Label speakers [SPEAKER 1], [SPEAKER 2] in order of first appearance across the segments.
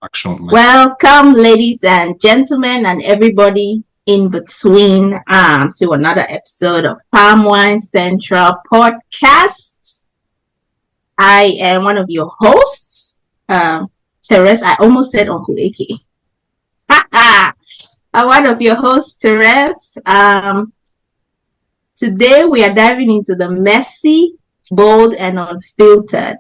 [SPEAKER 1] Action.
[SPEAKER 2] Welcome, ladies and gentlemen, and everybody in between, to another episode of Palm Wine Central Podcast. I am one of your hosts, Terez. I almost said Uncle AK. I'm one of your hosts, Terez. Today we are diving into the messy, bold, and unfiltered.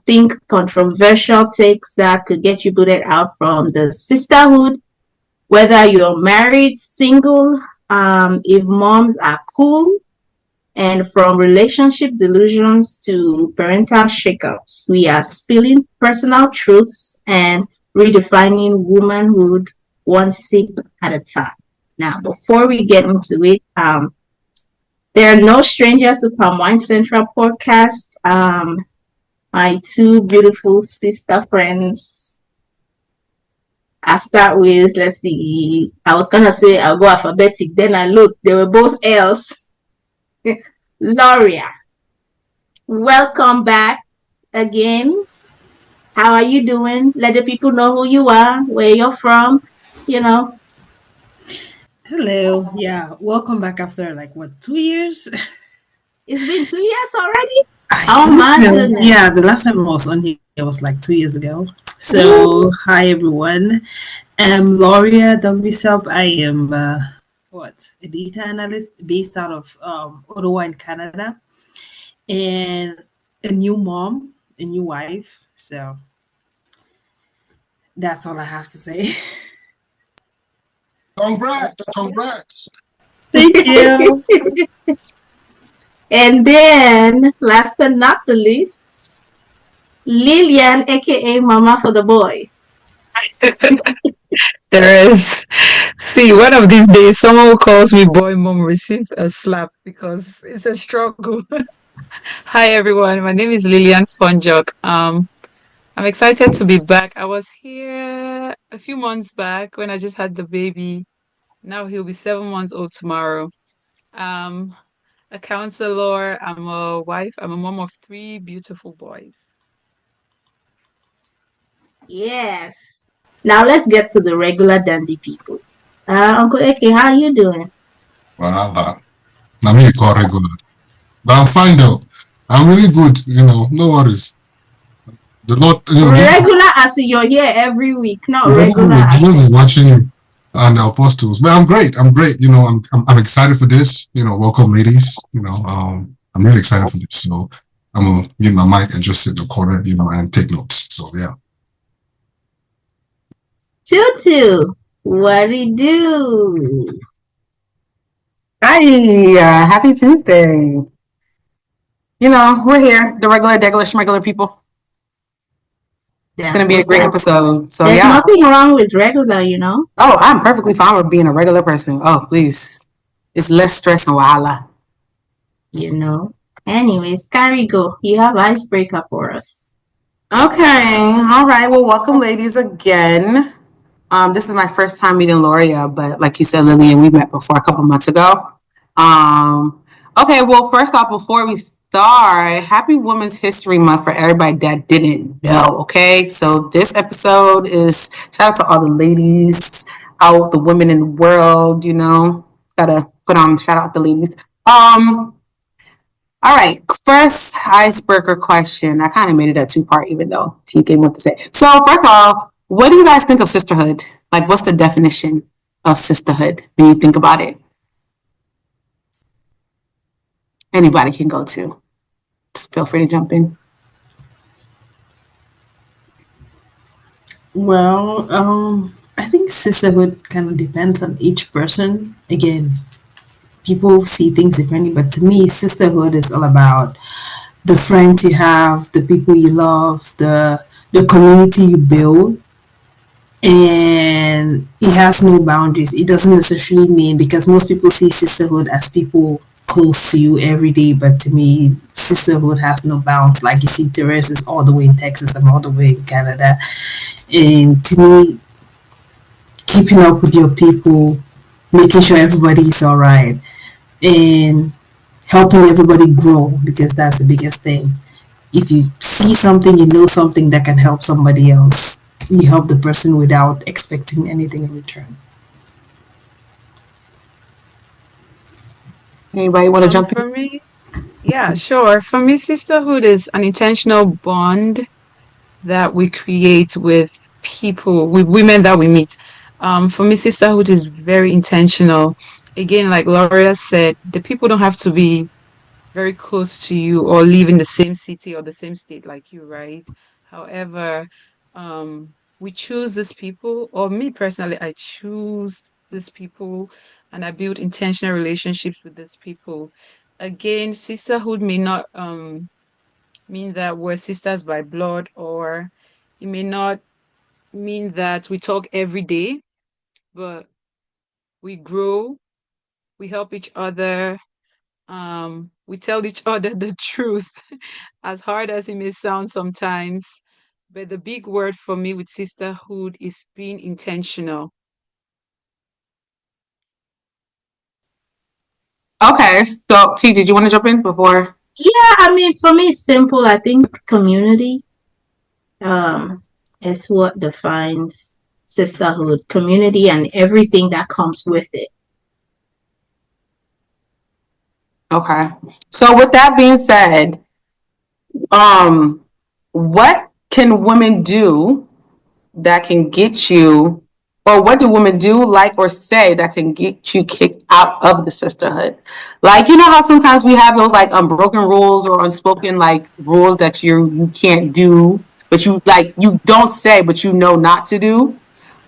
[SPEAKER 2] Think controversial takes that could get you booted out from the sisterhood, whether you're married, single, if moms are cool, and from relationship delusions to parental shakeups. We are spilling personal truths and redefining womanhood one sip at a time. Now, before we get into it, there are no strangers to Palm Wine Central podcast. My two beautiful sister friends. I start with, let's see, I was going to say I'll go alphabetic. Then I looked, they were both L's. Lauria, welcome back again. How are you doing? Let the people know who you are, where you're from,
[SPEAKER 3] Hello. Yeah. Welcome back after 2 years?
[SPEAKER 2] It's been 2 years already? Oh my goodness.
[SPEAKER 3] Yeah, the last time I was on here was 2 years ago. So, hi everyone. I'm Lauria Dumbisop. I am a data analyst based out of Ottawa in Canada, and a new mom, a new wife. So that's all I have to say.
[SPEAKER 1] Congrats.
[SPEAKER 3] Thank you.
[SPEAKER 2] And then, last but not the least, Lilian, aka Mama for the Boys.
[SPEAKER 4] Terez. See, one of these days, someone who calls me boy mom receive a slap because it's a struggle. Hi, everyone. My name is Lilian Fonjok. I'm excited to be back. I was here a few months back when I just had the baby. Now he'll be 7 months old tomorrow. A counselor. I'm a wife. I'm a mom of 3 beautiful boys.
[SPEAKER 2] Yes. Now let's get to the regular dandy people. Uncle Eke, how are you doing?
[SPEAKER 1] Well, I'm here call regular. But I'm fine though. I'm really good, no worries. The Lord,
[SPEAKER 2] regular as you're here every week, not regular as
[SPEAKER 1] just watching you and the apostles. But I'm great. I'm excited for this. Welcome ladies. I'm really excited for this. So I'm gonna mute my mic and just sit in the corner, and take notes. So yeah.
[SPEAKER 2] Tutu, what do you do?
[SPEAKER 5] Hi, happy Tuesday. We're here, the regular people. It's going to be a great episode. So
[SPEAKER 2] There's nothing wrong with regular,
[SPEAKER 5] Oh, I'm perfectly fine with being a regular person. Oh, please. It's less stress and wahala.
[SPEAKER 2] Anyways, Carrie, go. You have icebreaker for us.
[SPEAKER 5] Okay. All right. Well, welcome, ladies, again. This is my first time meeting Lauria, but like you said, Lilian, we met before a couple months ago. Okay, well, first off, before we start, happy Women's History Month for everybody that didn't know, okay? So this episode is, shout out to all the ladies out, the women in the world, gotta put on, shout out the ladies. All right, first icebreaker question. I kind of made it a 2-part, even though T gave me what to say. So first of all, what do you guys think of sisterhood? What's the definition of sisterhood when you think about it? Anybody can go to. Just feel free to jump in.
[SPEAKER 3] Well, I think sisterhood kind of depends on each person. Again, people see things differently, but to me, sisterhood is all about the friends you have, the people you love, the community you build. And it has no boundaries. It doesn't necessarily mean, because most people see sisterhood as people close to you every day, but to me, sisterhood has no bounds. Like you see, Terez is all the way in Texas, I'm all the way in Canada. And to me, keeping up with your people, making sure everybody is all right, and helping everybody grow, because that's the biggest thing. If you see something, you know something that can help somebody else, you help the person without expecting anything in return.
[SPEAKER 5] Anybody want to jump in?
[SPEAKER 4] For me, yeah, sure. For me, sisterhood is an intentional bond that we create with people, with women that we meet. For me, sisterhood is very intentional. Again, like Lauria said, the people don't have to be very close to you or live in the same city or the same state like you, right? However, we choose these people, or me personally, I choose these people and I build intentional relationships with these people. Again, sisterhood may not mean that we're sisters by blood, or it may not mean that we talk every day, but we grow, we help each other, we tell each other the truth, as hard as it may sound sometimes. But the big word for me with sisterhood is being intentional.
[SPEAKER 5] Okay, so T, did you want to jump in before?
[SPEAKER 2] Yeah, I mean, for me, it's simple. I think community is what defines sisterhood, community, and everything that comes with it.
[SPEAKER 5] Okay. So with that being said, what can women do that can get you, or what do women do, like, or say that can get you kicked out of the sisterhood? Like, you know how sometimes we have those like unbroken rules or unspoken like rules that you can't do, but you like you don't say, but you know not to do,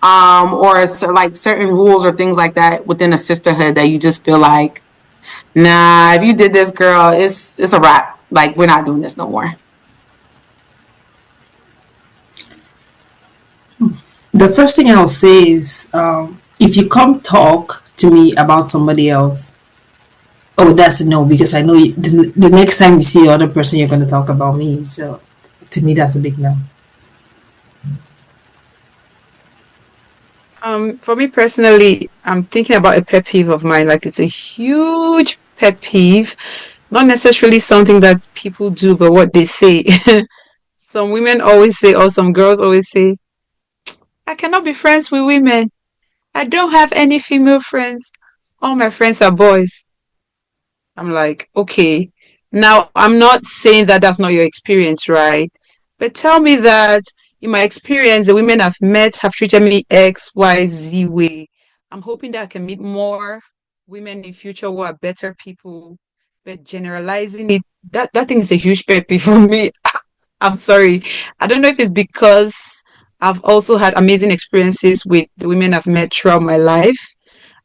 [SPEAKER 5] or like certain rules or things like that within a sisterhood that you just feel like, nah, if you did this, girl, it's a wrap. Like we're not doing this no more.
[SPEAKER 3] The first thing I'll say is, if you come talk to me about somebody else, oh, that's a no, because I know the next time you see the other person, you're going to talk about me. So to me, that's a big no.
[SPEAKER 4] For me personally, I'm thinking about a pet peeve of mine. Like it's a huge pet peeve, not necessarily something that people do, but what they say. Some women always say, or some girls always say, I cannot be friends with women. I don't have any female friends. All my friends are boys. I'm like, okay. Now, I'm not saying that that's not your experience, right? But tell me that in my experience, the women I've met have treated me X, Y, Z way. I'm hoping that I can meet more women in future who are better people. But generalizing it, that thing is a huge pet peeve for me. I'm sorry. I don't know if it's because I've also had amazing experiences with the women I've met throughout my life.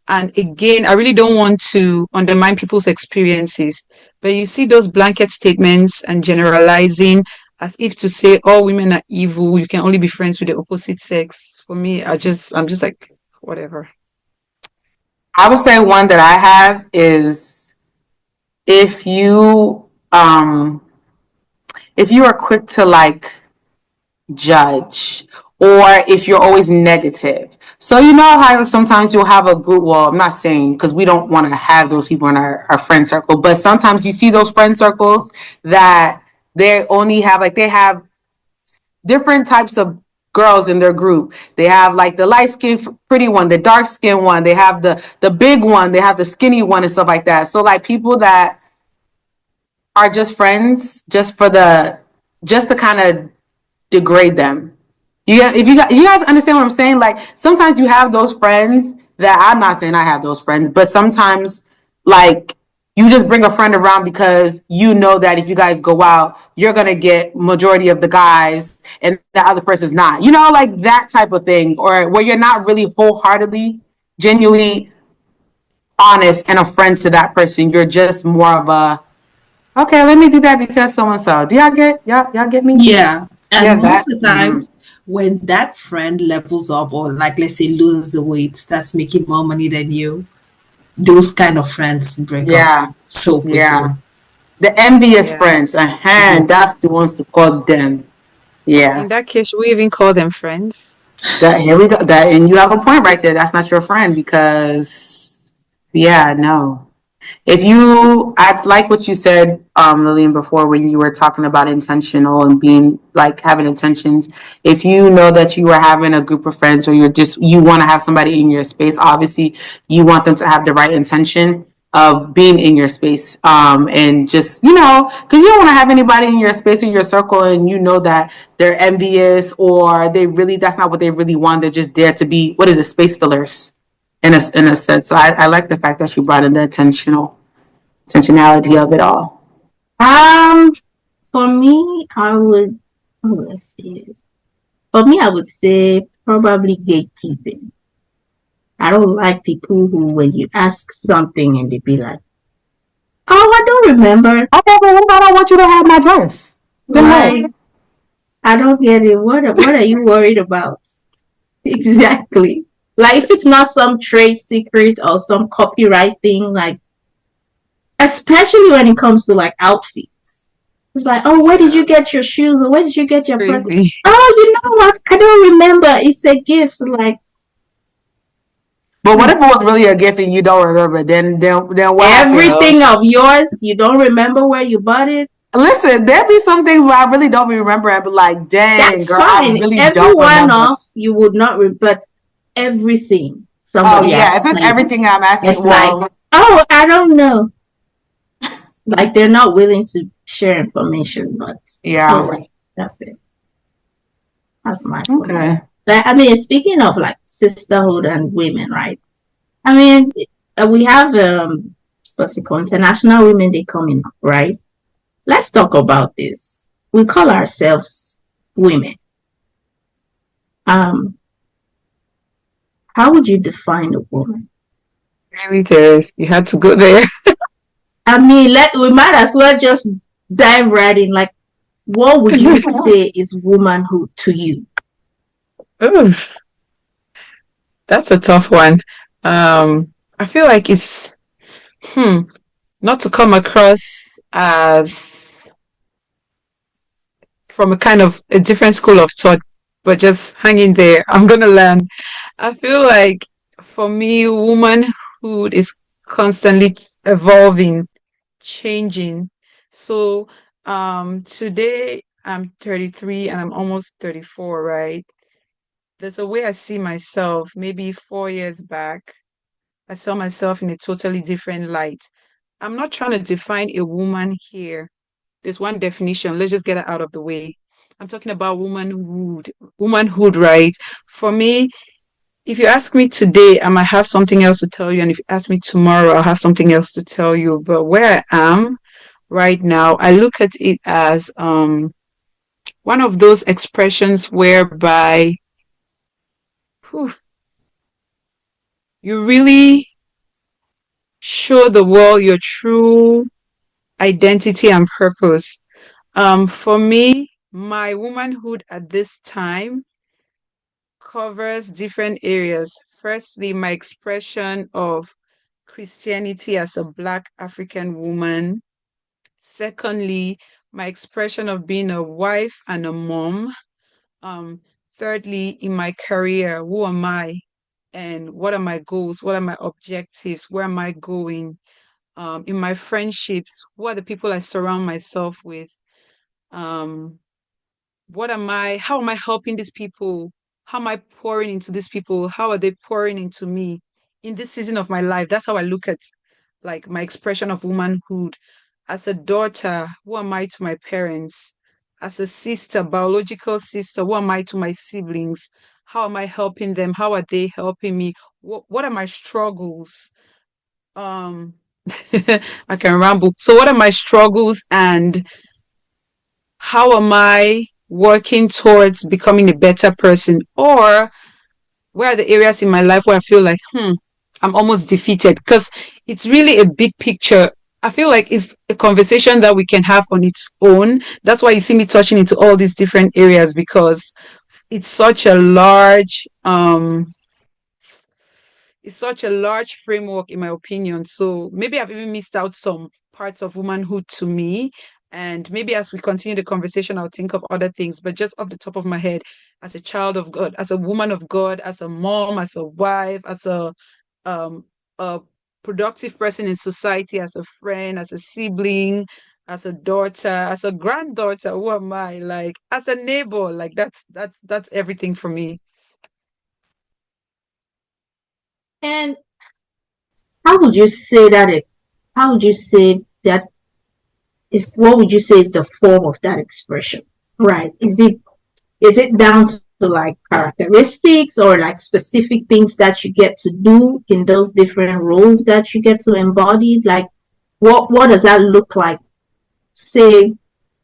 [SPEAKER 4] And again, I really don't want to undermine people's experiences, but you see those blanket statements and generalizing as if to say all women are evil, you can only be friends with the opposite sex. For me, I'm just like, whatever.
[SPEAKER 5] I would say one that I have is if you um if you are quick to like judge, or if you're always negative. So you know how sometimes you'll have a group, well, I'm not saying because we don't want to have those people in our friend circle, but sometimes you see those friend circles that they only have like they have different types of girls in their group. They have like the light skinned pretty one, the dark skinned one, they have the big one, they have the skinny one and stuff like that. So like people that are just friends just for the just to kind of degrade them. If you guys understand what I'm saying, like sometimes you have those friends that I'm not saying I have those friends, but sometimes like you just bring a friend around because you know that if you guys go out, you're gonna get majority of the guys and the other person's not. You know, like that type of thing, or where you're not really wholeheartedly, genuinely honest and a friend to that person. You're just more of a okay, let me do that because so and so. Do y'all get me?
[SPEAKER 3] Yeah.
[SPEAKER 5] Yeah,
[SPEAKER 3] And most
[SPEAKER 5] that.
[SPEAKER 3] of the times, when that friend levels up, or like let's say loses the weight, starts making more money than you, those kind of friends break up
[SPEAKER 5] Yeah,
[SPEAKER 3] so quickly.
[SPEAKER 5] yeah. The envious
[SPEAKER 4] Yeah.
[SPEAKER 5] friends,
[SPEAKER 3] Yeah.
[SPEAKER 5] that's the ones to call them.
[SPEAKER 4] In
[SPEAKER 5] Yeah.
[SPEAKER 4] that case, should we even call them friends?
[SPEAKER 5] That here we go. That and you have a point right there. That's not your friend because yeah, no. I like what you said, Lillian, before when you were talking about intentional and being like having intentions. If you know that you are having a group of friends or you want to have somebody in your space, obviously you want them to have the right intention of being in your space. And just, because you don't want to have anybody in your space, in your circle, and you know that they're envious or that's not what they really want. They're just there to be, what is it, space fillers in a sense. So I like the fact that you brought in the intentionality of it all.
[SPEAKER 2] For me, let's see. For me, I would say probably gatekeeping. I don't like people who, when you ask something and they be like, "Oh, I don't remember."
[SPEAKER 5] Okay, but what about I want you to have my dress? Then
[SPEAKER 2] Like, I don't get it. What are you worried about? Exactly. Like, if it's not some trade secret or some copyright thing, like, especially when it comes to like outfits. It's like, oh, where did you get your shoes? Or where did you get your purse?
[SPEAKER 4] Crazy.
[SPEAKER 2] Oh, you know what? I don't remember. It's a gift. Like,
[SPEAKER 5] but what if it was really a gift and you don't remember? Then what happened?
[SPEAKER 2] everything of yours, you don't remember where you bought it.
[SPEAKER 5] Listen, there be some things where I really don't remember. I'd be like, dang,
[SPEAKER 2] That's
[SPEAKER 5] girl,
[SPEAKER 2] fine.
[SPEAKER 5] I really
[SPEAKER 2] Every
[SPEAKER 5] don't remember.
[SPEAKER 2] one-off, you would not but everything.
[SPEAKER 5] Oh
[SPEAKER 2] Somebody
[SPEAKER 5] yeah, if
[SPEAKER 2] asks
[SPEAKER 5] it's
[SPEAKER 2] you,
[SPEAKER 5] everything I'm asking,
[SPEAKER 2] it's like, oh, I don't know. Like, they're not willing to share information, but
[SPEAKER 5] yeah,
[SPEAKER 2] that's it. That's my
[SPEAKER 5] okay.
[SPEAKER 2] But I mean, speaking of like sisterhood and women, right? I mean, we have what's it called? International Women Day coming up, right? Let's talk about this. We call ourselves women. How would you define a woman?
[SPEAKER 4] Really, Terez, you had to go there.
[SPEAKER 2] I mean, we might as well just dive right in. Like, what would you say is womanhood to you?
[SPEAKER 4] Oof, that's a tough one. I feel like it's not to come across as from a kind of a different school of thought, but just hang in there. I'm gonna learn. I feel like for me, womanhood is constantly evolving, changing. So today I'm 33 and I'm almost 34, right? There's a way I see myself. Maybe 4 years back, I saw myself in a totally different light. I'm not trying to define a woman here. There's one definition. Let's just get it out of the way. I'm talking about womanhood, right? For me, if you ask me today, I might have something else to tell you. And if you ask me tomorrow, I'll have something else to tell you. But where I am right now, I look at it as one of those expressions whereby whew, you really show the world your true identity and purpose. For me, my womanhood at this time covers different areas. Firstly, my expression of Christianity as a Black African woman. Secondly, my expression of being a wife and a mom. Um, Thirdly, in my career, who am I and what are my goals? What are my objectives? Where am I going? In my friendships, who are the people I surround myself with? Um, how am I helping these people? How am I pouring into these people? How are they pouring into me in this season of my life? That's how I look at like my expression of womanhood. As a daughter, who am I to my parents? As a sister, biological sister, who am I to my siblings? How am I helping them? How are they helping me? What are my struggles? Um, I can ramble. So, what are my struggles and how am I working towards becoming a better person? Or where are the areas in my life where I feel like, I'm almost defeated? Because it's really a big picture. I feel like it's a conversation that we can have on its own. That's why you see me touching into all these different areas because it's such a large framework in my opinion. So maybe I've even missed out some parts of womanhood to me. And maybe as we continue the conversation, I'll think of other things. But just off the top of my head, as a child of God, as a woman of God, as a mom, as a wife, as um, a productive person in society, as a friend, as a sibling, as a daughter, as a granddaughter. Who am I? Like as a neighbor, like that's everything for me.
[SPEAKER 2] And how would you say that it? How would you say that is? What would you say is the form of that expression? Right? Is it down to like characteristics or like specific things that you get to do in those different roles that you get to embody? Like what does that look like? Say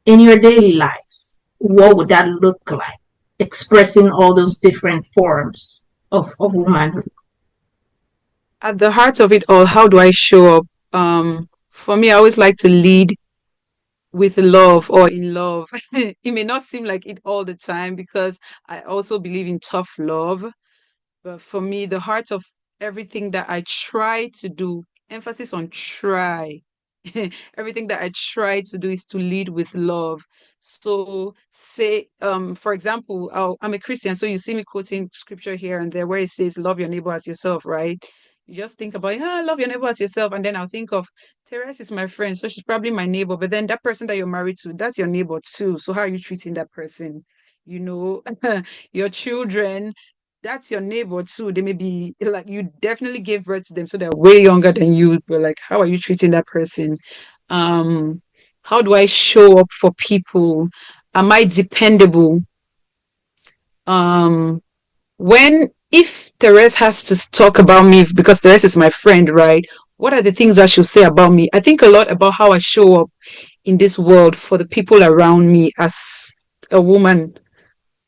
[SPEAKER 2] in your daily life, what would that look like? Expressing all those different forms of womanhood.
[SPEAKER 4] At the heart of it all, how do I show up? For me, I always like to lead with love or in love. It may not seem like it all the time because I also believe in tough love. But for me, the heart of everything that I try to do, emphasis on try, everything that I try to do is to lead with love. So, say, for example, I'm a Christian, so you see me quoting scripture here and there where it says, "Love your neighbor as yourself," right? You just think about, love your neighbor as yourself, and then I'll think of Terez is my friend, so she's probably my neighbor. But then that person that you're married to, that's your neighbor too. So how are you treating that person? You know, your children, that's your neighbor too. They may be like you definitely gave birth to them, so they're way younger than you. But like, how are you treating that person? Um, how do I show up for people? Am I dependable? Um, when if Terez has to talk about me because Terez is my friend, right? What are the things I should say about me? I think a lot about how I show up in this world for the people around me as a woman,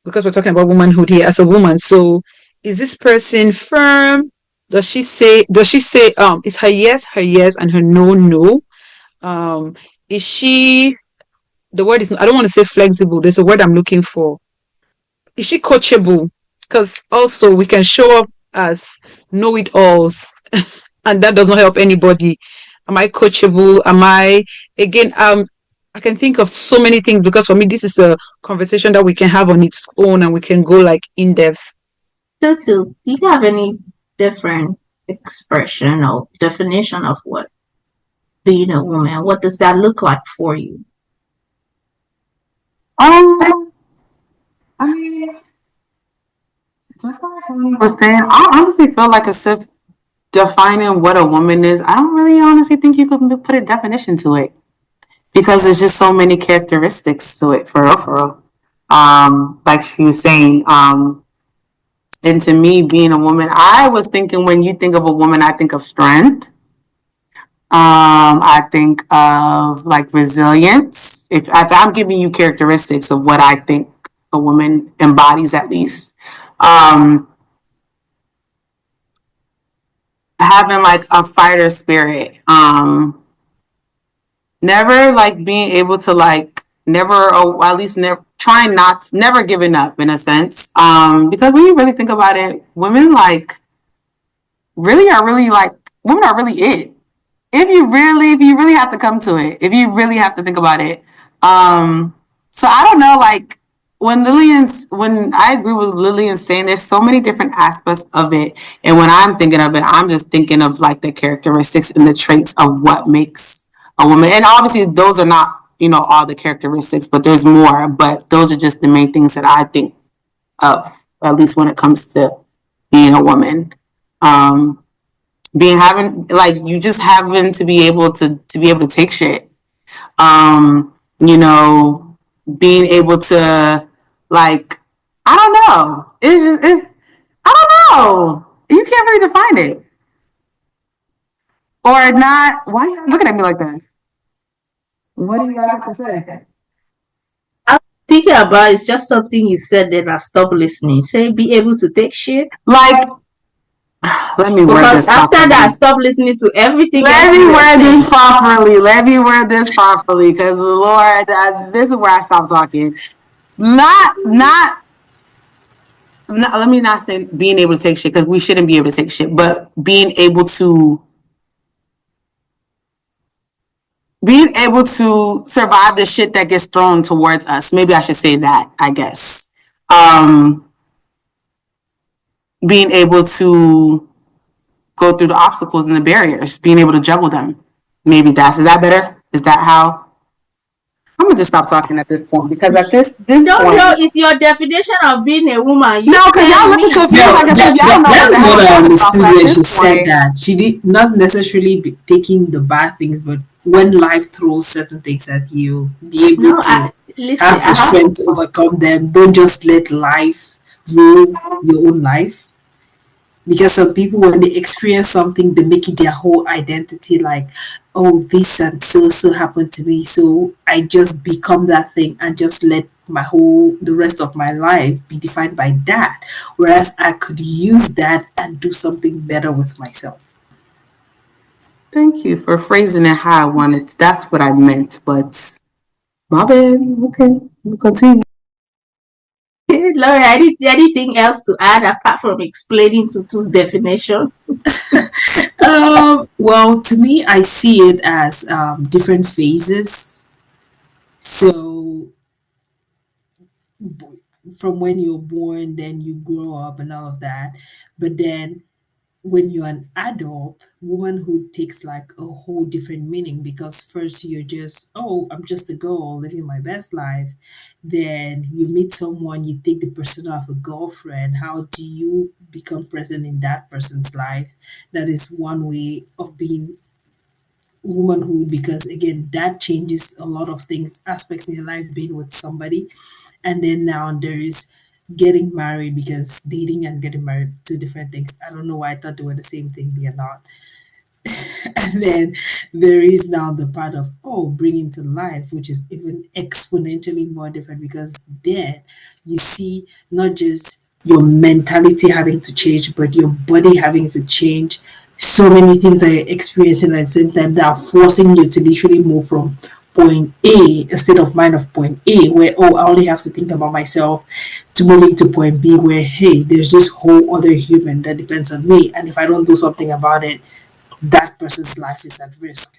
[SPEAKER 4] because we're talking about womanhood here as a woman. So is this person firm? Does she say is her yes and her no no? Is she the word is I don't want to say flexible. There's a word I'm looking for. Is she coachable? Because also we can show up as know-it-alls, and that does not help anybody. Am I coachable? Am I again? I can think of so many things because for me this is a conversation that we can have on its own and we can go like in depth.
[SPEAKER 2] Tutu, do you have any different expression or definition of what being a woman? What does that look like for you?
[SPEAKER 5] I mean, just like we were saying, I honestly feel like as if defining what a woman is, I don't really honestly think you could put a definition to it because there's just so many characteristics to it, for real, for real. Like she was saying, and to me, being a woman, I was thinking when you think of a woman, I think of strength. I think of like resilience. If I'm giving you characteristics of what I think a woman embodies, at least, having like a fighter spirit, never like being able to like never, or at least never trying not, never giving up in a sense. Because when you really think about it, women like really are really like women are really it. If you really have to come to it, if you really have to think about it. So I don't know, like when I agree with Lilian saying there's so many different aspects of it. And when I'm thinking of it, I'm just thinking of like the characteristics and the traits of what makes a woman. And obviously those are not, all the characteristics, but there's more. But those are just the main things that I think of, at least when it comes to being a woman. Being having like you just having to be able to take shit. You know, being able to like I don't know. I don't know. You can't really define it. Or not. Why are you looking at me like that? What do you guys have to say?
[SPEAKER 2] I'm thinking about it's just something you said that I stopped listening. Say be able to take shit.
[SPEAKER 5] Like let me word
[SPEAKER 2] Because
[SPEAKER 5] this
[SPEAKER 2] after
[SPEAKER 5] properly.
[SPEAKER 2] that I stopped listening to everything
[SPEAKER 5] Let
[SPEAKER 2] else
[SPEAKER 5] me
[SPEAKER 2] you were
[SPEAKER 5] word
[SPEAKER 2] saying.
[SPEAKER 5] this properly. Let me word this properly, because Lord, this is where I stop talking. Not. Let me not say being able to take shit, because we shouldn't be able to take shit, but being able to survive the shit that gets thrown towards us. Maybe I should say that, I guess. Being able to go through the obstacles and the barriers, being able to juggle them. Maybe is that better? Is that how? I'm gonna just stop talking at this point because at this point,
[SPEAKER 2] it's your definition of being a woman.
[SPEAKER 5] No, because y'all looking confused. Like I said, y'all know what the hell
[SPEAKER 3] what I
[SPEAKER 5] I'm talking about.
[SPEAKER 3] understood
[SPEAKER 5] So
[SPEAKER 3] when
[SPEAKER 5] at
[SPEAKER 3] she
[SPEAKER 5] this
[SPEAKER 3] said
[SPEAKER 5] point,
[SPEAKER 3] that. She did not necessarily be taking the bad things, but when life throws certain things at you, be able
[SPEAKER 2] No,
[SPEAKER 3] to
[SPEAKER 2] listen,
[SPEAKER 3] have the strength to overcome them. Don't just let life rule your own life. Because some people, when they experience something, they make it their whole identity. Like, oh, this and so happened to me, so I just become that thing and just let the rest of my life be defined by that. Whereas I could use that and do something better with myself.
[SPEAKER 5] thank you for phrasing it how I wanted. That's what I meant, but my bad. Okay, we'll continue.
[SPEAKER 2] Lauria, anything else to add apart from explaining Tutu's definition?
[SPEAKER 3] Well, to me, I see it as different phases. So, from when you're born, then you grow up and all of that. But then when you're an adult, womanhood takes like a whole different meaning because first you're just, oh, I'm just a girl living my best life. Then you meet someone, you take the persona of a girlfriend. How do you become present in that person's life? That is one way of being womanhood because again that changes a lot of things aspects in your life being with somebody. And then now there is getting married because dating and getting married two different things. I don't know why I thought they were the same thing. They are not. And then there is now the part of bringing to life, which is even exponentially more different because then you see not just your mentality having to change but your body having to change. So many things that you're experiencing at the same time that are forcing you to literally move from point A, a state of mind of point A, where I only have to think about myself, to moving to point B, where hey, there's this whole other human that depends on me, and if I don't do something about it, that person's life is at risk.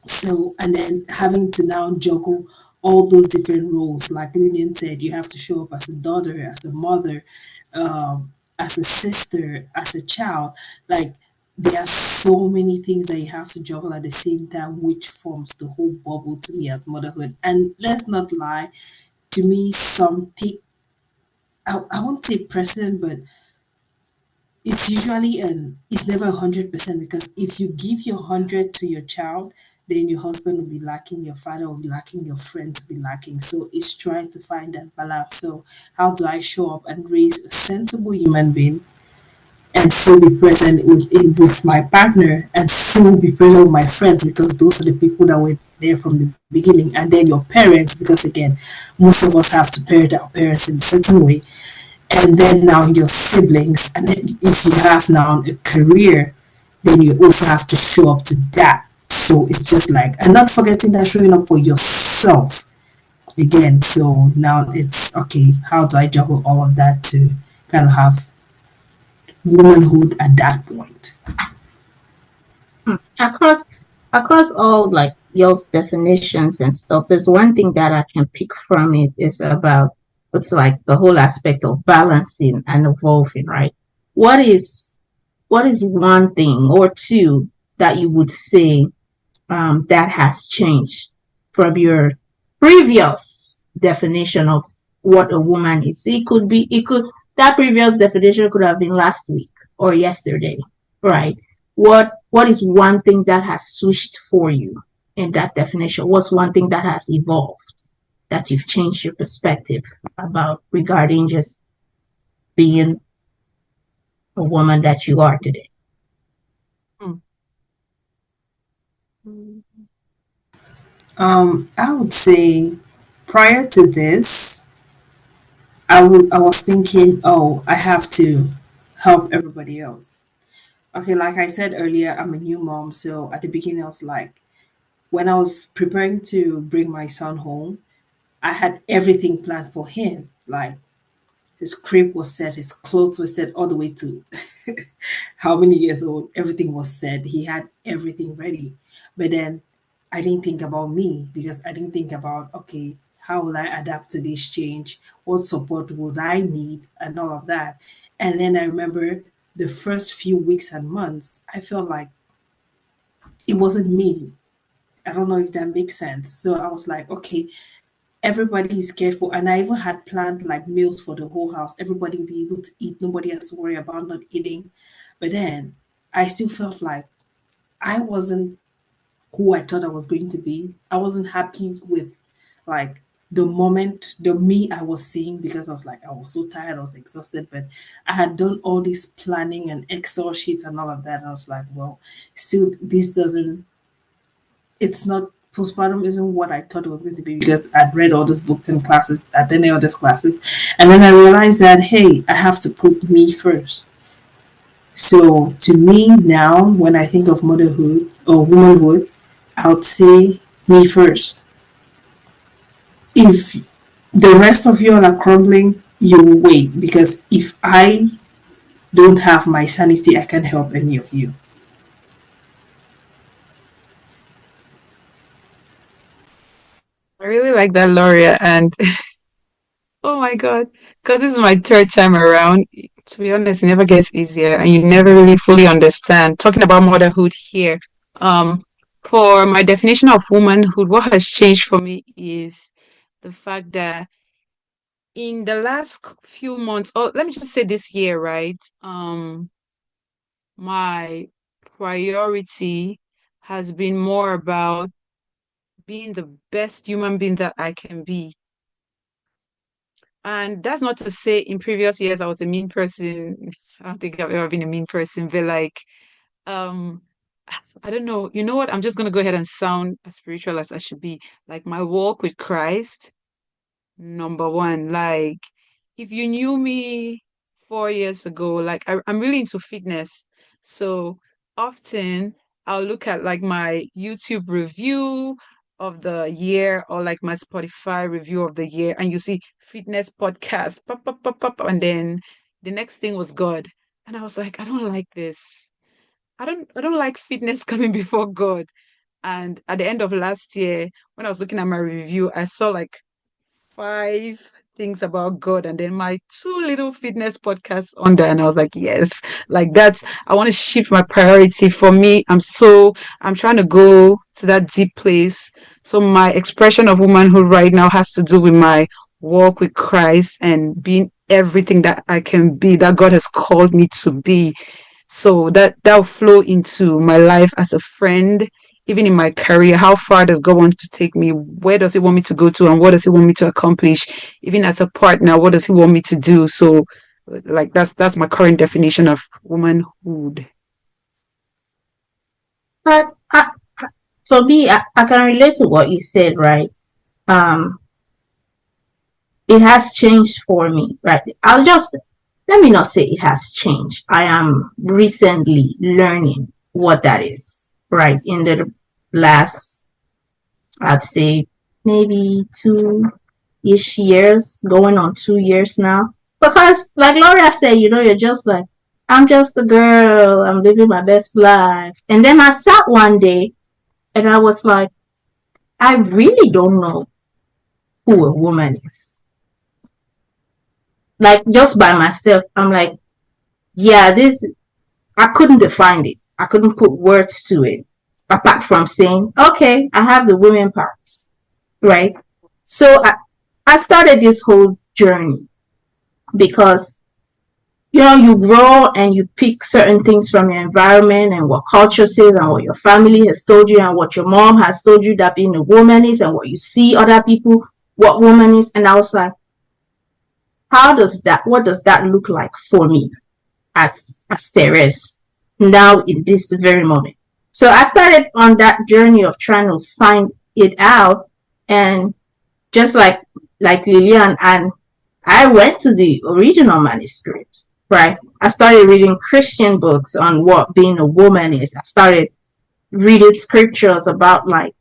[SPEAKER 3] So, and then having to now juggle all those different roles, like Lilian said, you have to show up as a daughter, as a mother, as a sister, as a child. Like, there are so many things that you have to juggle at the same time, which forms the whole bubble to me as motherhood. And let's not lie, to me, something, I won't say present, but it's usually it's never 100% because if you give your 100 to your child, then your husband will be lacking, your father will be lacking, your friends will be lacking. So it's trying to find that balance. So how do I show up and raise a sensible human being and still be present with my partner and still be present with my friends because those are the people that were there from the beginning, and then your parents, because again most of us have to parent our parents in a certain way, and then now your siblings, and then if you have now a career, then you also have to show up to that. So it's just like, and not forgetting that showing up for yourself again. So now it's okay, how do I juggle all of that to kind of have womanhood at that point?
[SPEAKER 2] Across all like your definitions and stuff, there's one thing that I can pick from it is about it's like the whole aspect of balancing and evolving, right? What is one thing or two that you would say that has changed from your previous definition of what a woman is? That previous definition could have been last week or yesterday, right? What is one thing that has switched for you in that definition? What's one thing that has evolved that you've changed your perspective about regarding just being a woman that you are today?
[SPEAKER 3] I would say prior to this, I was thinking, oh, I have to help everybody else. Okay, like I said earlier, I'm a new mom, so at the beginning I was like, when I was preparing to bring my son home, I had everything planned for him. Like his crib was set, his clothes were set all the way to how many years old, everything was set. He had everything ready. But then I didn't think about me because I didn't think about, okay, how will I adapt to this change? What support would I need? And all of that. And then I remember the first few weeks and months, I felt like it wasn't me. I don't know if that makes sense. So I was like, okay, everybody is careful. And I even had planned like meals for the whole house. Everybody will be able to eat. Nobody has to worry about not eating. But then I still felt like I wasn't who I thought I was going to be. I wasn't happy with like the moment, the me I was seeing, because I was like, I was so tired, I was exhausted. But I had done all this planning and Excel sheets and all of that. And I was like, well, still, this doesn't, it's not, postpartum isn't what I thought it was going to be, because I'd read all these books and classes, attended all these classes. And then I realized that, hey, I have to put me first. So to me now, when I think of motherhood or womanhood, I would say me first. If the rest of you all are crumbling, you will wait, because if I don't have my sanity, I can't help any of you.
[SPEAKER 4] I really like that, Lauria, and oh my God, because this is my third time around. To be honest, it never gets easier, and you never really fully understand. Talking about motherhood here, um, for my definition of womanhood, what has changed for me is the fact that in the last few months, or let me just say this year, right? My priority has been more about being the best human being that I can be. And that's not to say in previous years I was a mean person. I don't think I've ever been a mean person, but like, um, I don't know. You know what? I'm just gonna go ahead and sound as spiritual as I should be. Like my walk with Christ. Number one, like if you knew me 4 years ago, like I'm really into fitness. So often I'll look at like my YouTube review of the year or like my Spotify review of the year, and you see fitness podcast, pop, pop, pop, pop, and then the next thing was God. And I was like, I don't like this. I don't like fitness coming before God. And at the end of last year, when I was looking at my review, I saw like five things about God and then my two little fitness podcasts under. And I was like, yes, like that's, I want to shift my priority. For me, I'm trying to go to that deep place. So my expression of womanhood right now has to do with my walk with Christ and being everything that I can be, that God has called me to be. So that'll flow into my life as a friend, even in my career. How far does God want to take me? Where does He want me to go to? And what does He want me to accomplish? Even as a partner, what does He want me to do? So, like that's my current definition of womanhood.
[SPEAKER 2] But for me, I can relate to what you said, right? Um, it has changed for me, right? Let me not say it has changed. I am recently learning what that is, right? In the last, I'd say maybe 2-ish years, going on 2 years now. Because, like Laura said, you're just like, I'm just a girl, I'm living my best life. And then I sat one day and I was like, I really don't know who a woman is. Like, just by myself, I'm like, yeah, I couldn't define it. I couldn't put words to it. Apart from saying, okay, I have the women parts, right? So I started this whole journey because you grow and you pick certain things from your environment and what culture says and what your family has told you and what your mom has told you that being a woman is and what you see other people what woman is. And I was like, what does that look like for me as Terez now in this very moment? So I started on that journey of trying to find it out, and just like Lilian, and I went to the original manuscript, right? I started reading Christian books on what being a woman is. I started reading scriptures about like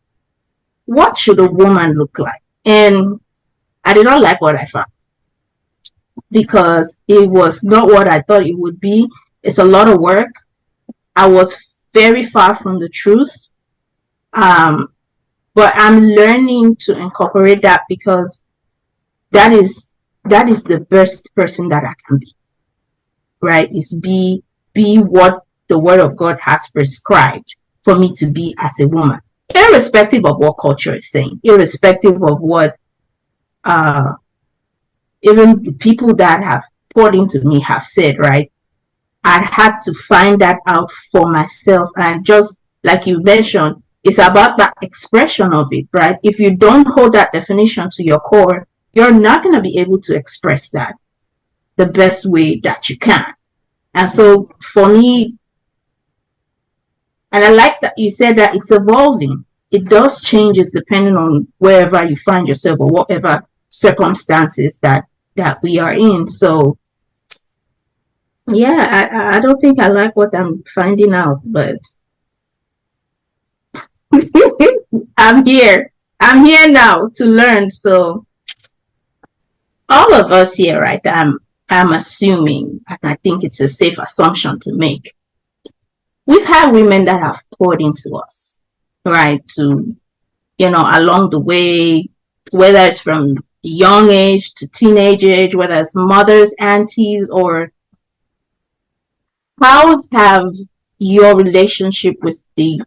[SPEAKER 2] what should a woman look like, and I did not like what I found because it was not what I thought it would be. It's a lot of work. I was very far from the truth. Um, but I'm learning to incorporate that because that is the best person that I can be, right? Is be be what the Word of God has prescribed for me to be as a woman, irrespective of what culture is saying, irrespective of what even the people that have poured into me have said, right? I had to find that out for myself. And just like you mentioned, it's about that expression of it, right? If you don't hold that definition to your core, you're not going to be able to express that the best way that you can. And so for me, and I like that you said that it's evolving. It does changes depending on wherever you find yourself or whatever circumstances that we are in. So yeah, I don't think I like what I'm finding out, but I'm here. I'm here now to learn. So all of us here, right? I'm assuming, and I think it's a safe assumption to make. We've had women that have poured into us, right? To, along the way, whether it's from young age to teenage age, whether it's mothers, aunties, or how have your relationship with the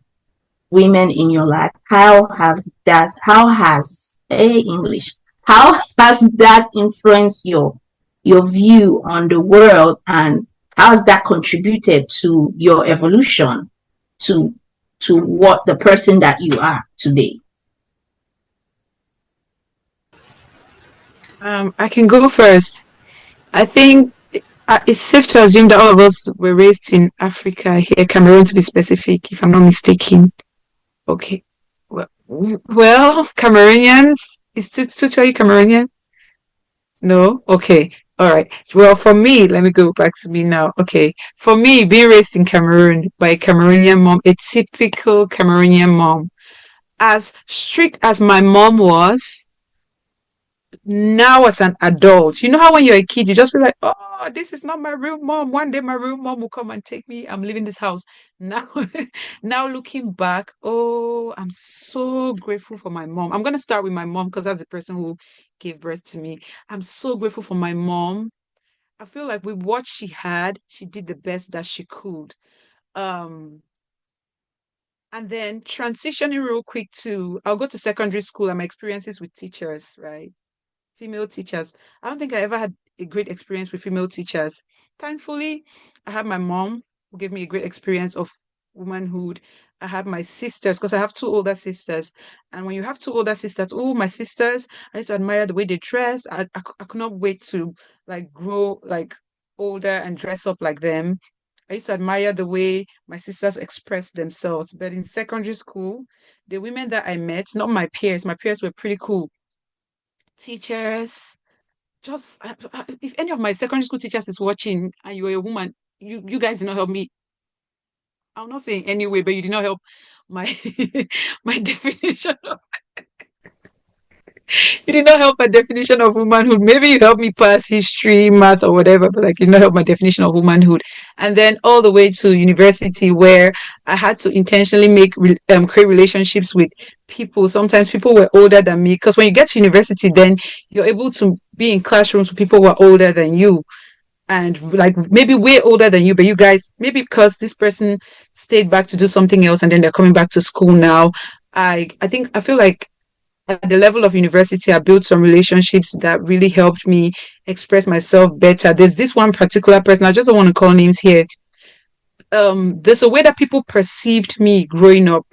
[SPEAKER 2] women in your life, how has that influenced your view on the world, and how has that contributed to your evolution to what the person that you are today?
[SPEAKER 4] I can go first. I think it's safe to assume that all of us were raised in Africa, here, Cameroon to be specific, if I'm not mistaken. Okay. Well, Cameroonians. Is Tutu, are you Cameroonian? No? Okay. All right. Well, for me, let me go back to me now. Okay. For me, being raised in Cameroon by a Cameroonian mom, a typical Cameroonian mom, as strict as my mom was, now as an adult, you know how when you're a kid, you just feel like, oh, this is not my real mom. One day my real mom will come and take me. I'm leaving this house. Now, now looking back, oh, I'm so grateful for my mom. I'm gonna start with my mom because that's the person who gave birth to me. I'm so grateful for my mom. I feel like with what she had, she did the best that she could. Um, and then transitioning real quick to, I'll go to secondary school and my experiences with teachers, right? Female teachers. I don't think I ever had a great experience with female teachers. Thankfully, I had my mom who gave me a great experience of womanhood. I had my sisters because I have two older sisters. And when you have two older sisters, oh, my sisters, I used to admire the way they dress. I could not wait to like grow like older and dress up like them. I used to admire the way my sisters expressed themselves. But in secondary school, the women that I met, not my peers were pretty cool teachers. Just if any of my secondary school teachers is watching and you're a woman, you guys did not help me. I'm not saying anyway, but you did not help my my definition of you did not help my definition of womanhood. Maybe you helped me pass history, math, or whatever, but like you did not help my definition of womanhood. And then all the way to university, where I had to intentionally create relationships with people. Sometimes people were older than me, because when you get to university, then you're able to be in classrooms with people who are older than you. And like maybe way older than you, but you guys, maybe because this person stayed back to do something else and then they're coming back to school now. I feel like at the level of university, I built some relationships that really helped me express myself better. There's this one particular person, I just don't want to call names here. There's a way that people perceived me growing up.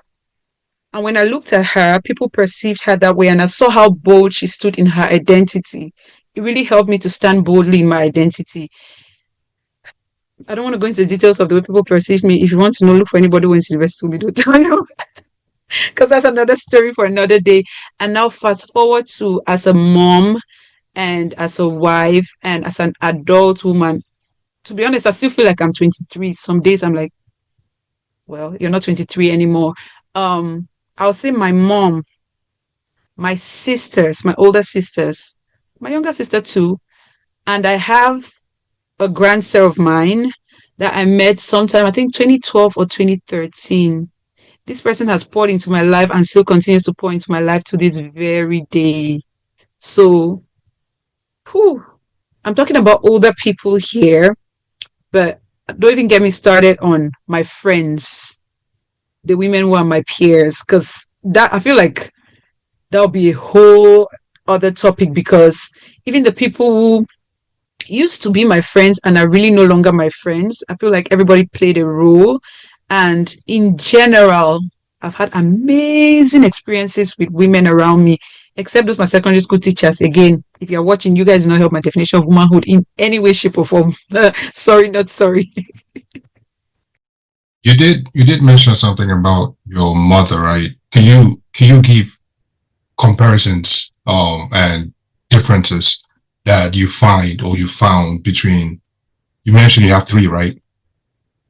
[SPEAKER 4] And when I looked at her, people perceived her that way. And I saw how bold she stood in her identity. It really helped me to stand boldly in my identity. I don't want to go into details of the way people perceive me. If you want to know, look for anybody who went to university with me. Don't know. Because that's another story for another day. And now fast forward to as a mom and as a wife and as an adult woman. To be honest, I still feel like I'm 23. Some days I'm like, well, you're not 23 anymore. I'll say my mom, my sisters, my older sisters, my younger sister too, and I have a grandson of mine that I met sometime, I think 2012 or 2013. This person has poured into my life and still continues to pour into my life to this very day. So, I'm talking about older people here, but don't even get me started on my friends, the women who are my peers, because that I feel like that'll be a whole other topic, because even the people who used to be my friends and are really no longer my friends, I feel like everybody played a role. And in general, I've had amazing experiences with women around me, except those my secondary school teachers. Again, if you're watching, you guys know help my definition of womanhood in any way, shape, or form. Sorry, not sorry.
[SPEAKER 1] You did mention something about your mother, right? Can you give comparisons and differences that you find or you found between, you mentioned you have three, right?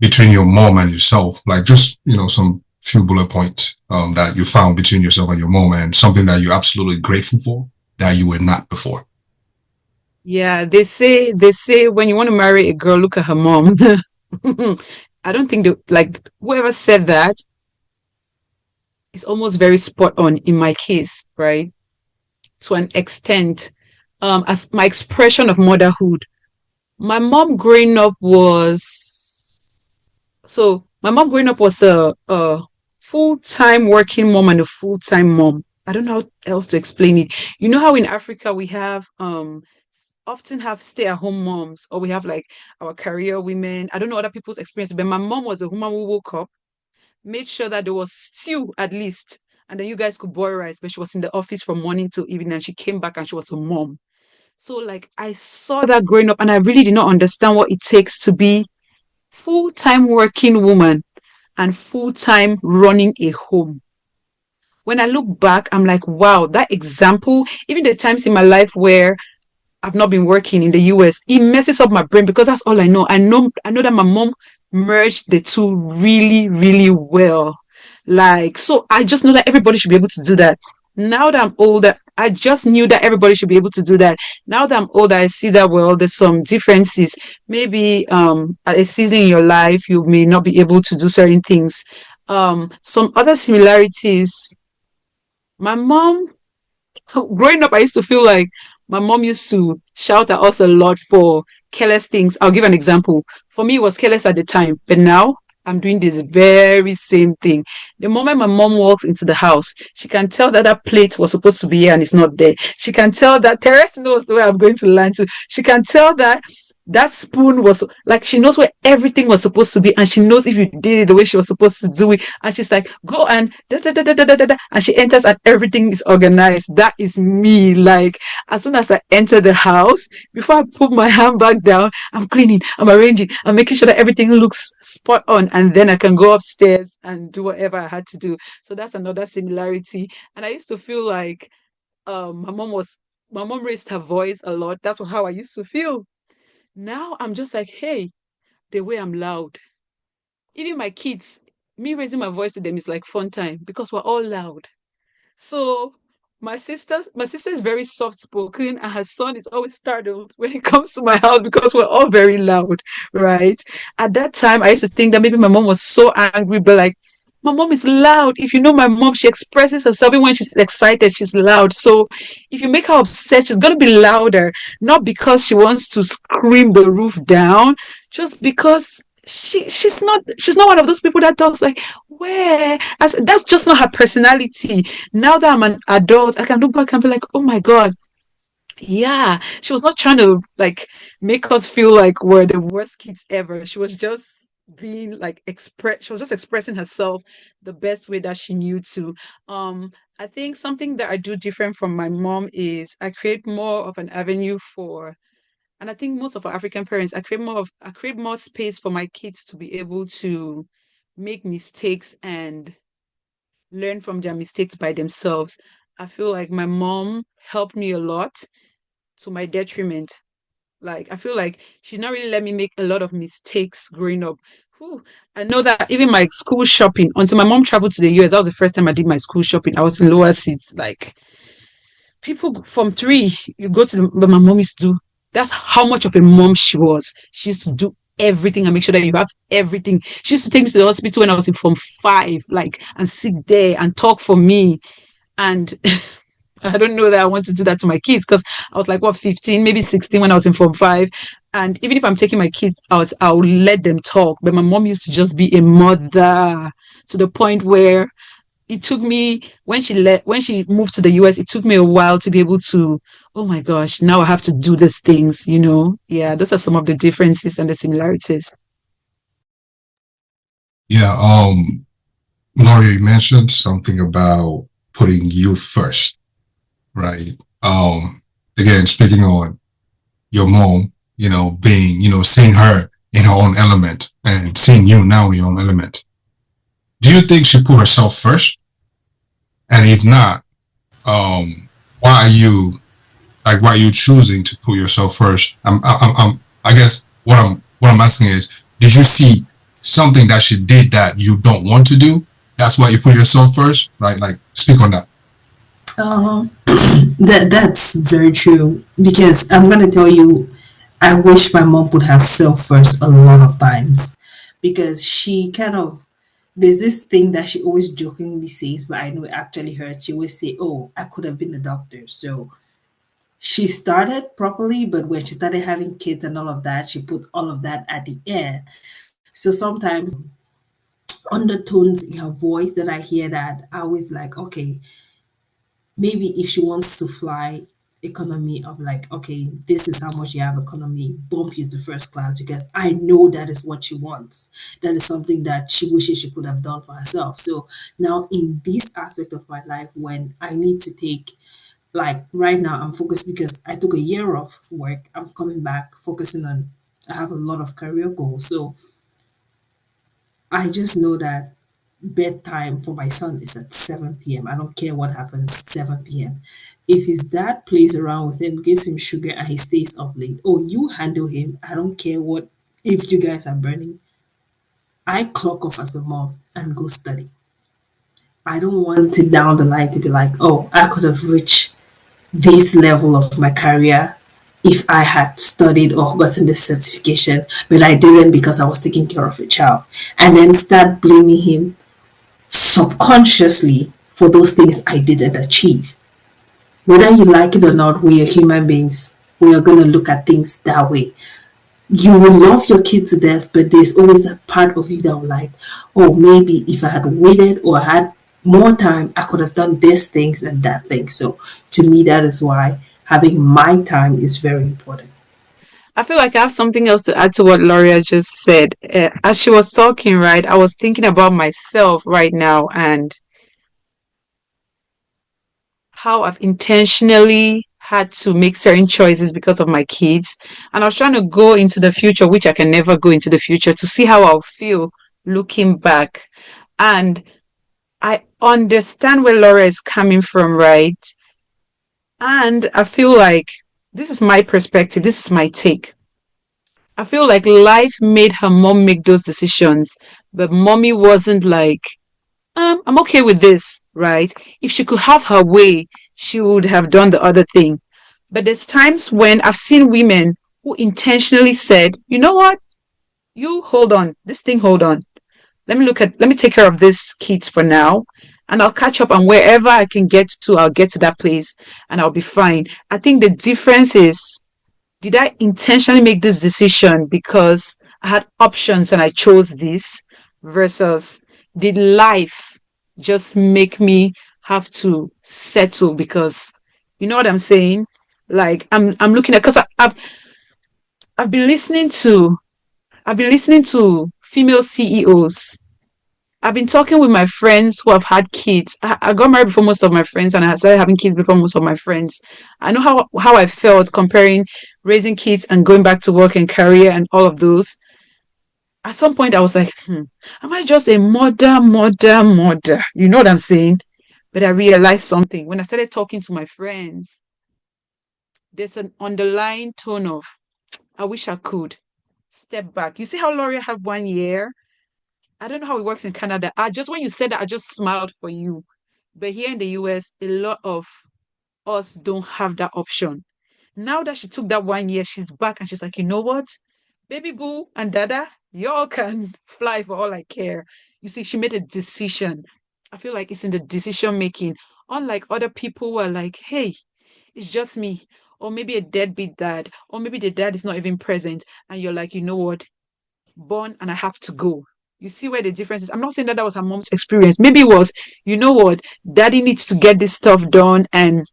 [SPEAKER 1] Between your mom and yourself, like just, some few bullet points that you found between yourself and your mom, and something that you're absolutely grateful for that you were not before.
[SPEAKER 4] Yeah, they say when you want to marry a girl, look at her mom. I don't think like whoever said that is almost very spot on in my case, right? To an extent, as my expression of motherhood. My mom growing up was my mom growing up was a full-time working mom and a full-time mom. I don't know how else to explain it. You know how in Africa we have often have stay-at-home moms, or we have like our career women. I don't know other people's experience, but my mom was a woman who woke up, made sure that there was stew at least, and then you guys could boil rice. But she was in the office from morning to evening, and she came back and she was a mom. So like I saw that growing up, and I really did not understand what it takes to be full-time working woman and full-time running a home. When I look back, I'm like, wow, that example, even the times in my life where I've not been working in the US, it messes up my brain because that's all I know. I know that my mom merged the two really, really well. Like, so I just know that everybody should be able to do that. Now that I'm older, I just knew that everybody should be able to do that. Now that I'm older, I see that well, there's some differences. Maybe at a season in your life, you may not be able to do certain things. Some other similarities. My mom growing up, I used to feel like my mom used to shout at us a lot for careless things. I'll give an example. For me, it was careless at the time, but now I'm doing this very same thing. The moment my mom walks into the house, she can tell that that plate was supposed to be here and it's not there. She can tell that Terez knows the way I'm going to land to. She can tell that that spoon was like, she knows where everything was supposed to be, and she knows if you did it the way she was supposed to do it, and she's like, go and da da da da da da da, and she enters and everything is organized. That is me. Like, as soon as I enter the house, before I put my handbag down, I'm cleaning, I'm arranging, I'm making sure that everything looks spot on, and then I can go upstairs and do whatever I had to do. So that's another similarity. And I used to feel like my mom raised her voice a lot. That's how I used to feel. Now I'm just like, hey, the way I'm loud. Even my kids, me raising my voice to them is like fun time because we're all loud. So my sister is very soft spoken, and her son is always startled when he comes to my house because we're all very loud, right? At that time, I used to think that maybe my mom was so angry, but like, my mom is loud. If you know my mom, she expresses herself even when she's excited, she's loud. So if you make her upset, she's gonna be louder, not because she wants to scream the roof down, just because she's not one of those people that talks like, where, as that's just not her personality. Now that I'm an adult, I can look back and be like, oh my god, yeah, she was not trying to like make us feel like we're the worst kids ever. She was just being like express she was just expressing herself the best way that she knew to. I think something that I do different from my mom is I create more of an avenue for, and I think most of our African parents, I create more space for my kids to be able to make mistakes and learn from their mistakes by themselves. I feel like my mom helped me a lot to my detriment. Like I feel like she not really let me make a lot of mistakes growing up. Whew. I know that even my school shopping, until my mom traveled to the US, that was the first time I did my school shopping. I was in lower seats. Like people from three, you go to but my mom used to do. That's how much of a mom she was. She used to do everything and make sure that you have everything. She used to take me to the hospital when I was in form five, like, and sit there and talk for me. And I don't know that I want to do that to my kids because I was like, what, 15, maybe 16 when I was in form five. And even if I'm taking my kids out, I'll let them talk. But my mom used to just be a mother to the point where it took me when she moved to the US, it took me a while to be able to, oh my gosh, now I have to do these things, you know. Yeah, those are some of the differences and the similarities.
[SPEAKER 1] Yeah, Lauria, you mentioned something about putting you first, right? Again, speaking on your mom, being, seeing her in her own element and seeing you now in your own element. Do you think she put herself first? And if not, why are you why are you choosing to put yourself first? I guess what I'm asking is, did you see something that she did that you don't want to do? That's why you put yourself first, right? Like, speak on that.
[SPEAKER 3] Um, that's very true because I'm gonna tell you, I wish my mom would have self first a lot of times because she kind of there's this thing that she always jokingly says, but I know it actually hurts. She always say, "Oh, I could have been a doctor." So she started properly, but when she started having kids and all of that, she put all of that at the end. So sometimes undertones in her voice that I hear that I always like, okay, maybe if she wants to fly economy of like, okay, this is how much you have economy, bump you to first class because I know that is what she wants. That is something that she wishes she could have done for herself. So now in this aspect of my life when I need to take like right now I'm focused because I took a year off work. I'm coming back focusing on I have a lot of career goals. So I just know that bedtime for my son is at 7 p.m. I don't care what happens, 7 p.m. If his dad plays around with him, gives him sugar, and he stays up late, oh, you handle him. I don't care what, if you guys are burning. I clock off as a mom and go study. I don't want it down the line to be like, oh, I could have reached this level of my career if I had studied or gotten this certification, but I didn't because I was taking care of a child. And then start blaming him subconsciously for those things I didn't achieve. Whether you like it or not, we are human beings. We are going to look at things that way. You will love your kid to death, but there's always a part of you that will like, oh, maybe if I had waited or had more time, I could have done this things and that thing. So to me, that is why having my time is very important.
[SPEAKER 4] I feel like I have something else to add to what Lauria just said. As she was talking, right, I was thinking about myself right now and how I've intentionally had to make certain choices because of my kids. And I was trying to go into the future, which I can never go into the future, to see how I'll feel looking back. And I understand where Laura is coming from, right? And I feel like this is my perspective, this is my take. I feel like life made her mom make those decisions, but mommy wasn't like, I'm okay with this, right? If she could have her way, she would have done the other thing. But there's times when I've seen women who intentionally said, you know what? You hold on, this thing, hold on. Let me take care of these kids for now. And I'll catch up and wherever I can get to, I'll get to that place and I'll be fine. I think the difference is, did I intentionally make this decision because I had options and I chose this versus did life just make me have to settle because you know what I'm saying? Like I'm looking at because I've been listening to female CEOs. I've been talking with my friends who have had kids. I got married before most of my friends and I started having kids before most of my friends. I know how I felt comparing raising kids and going back to work and career and all of those. At some point, I was like, am I just a mother? You know what I'm saying? But I realized something. When I started talking to my friends, there's an underlying tone of, I wish I could step back. You see how Lauria had 1 year? I don't know how it works in Canada. When you said that, I just smiled for you. But here in the US, a lot of us don't have that option. Now that she took that 1 year, she's back and she's like, you know what? Baby boo and dada, y'all can fly for all I care. You see, she made a decision. I feel like it's in the decision making. Unlike other people who are like, hey, it's just me. or maybe a deadbeat dad, or maybe the dad is not even present, and you're like, you know what, born and I have to go. You see where the difference is. I'm not saying that that was her mom's experience. Maybe it was, you know what, daddy needs to get this stuff done, and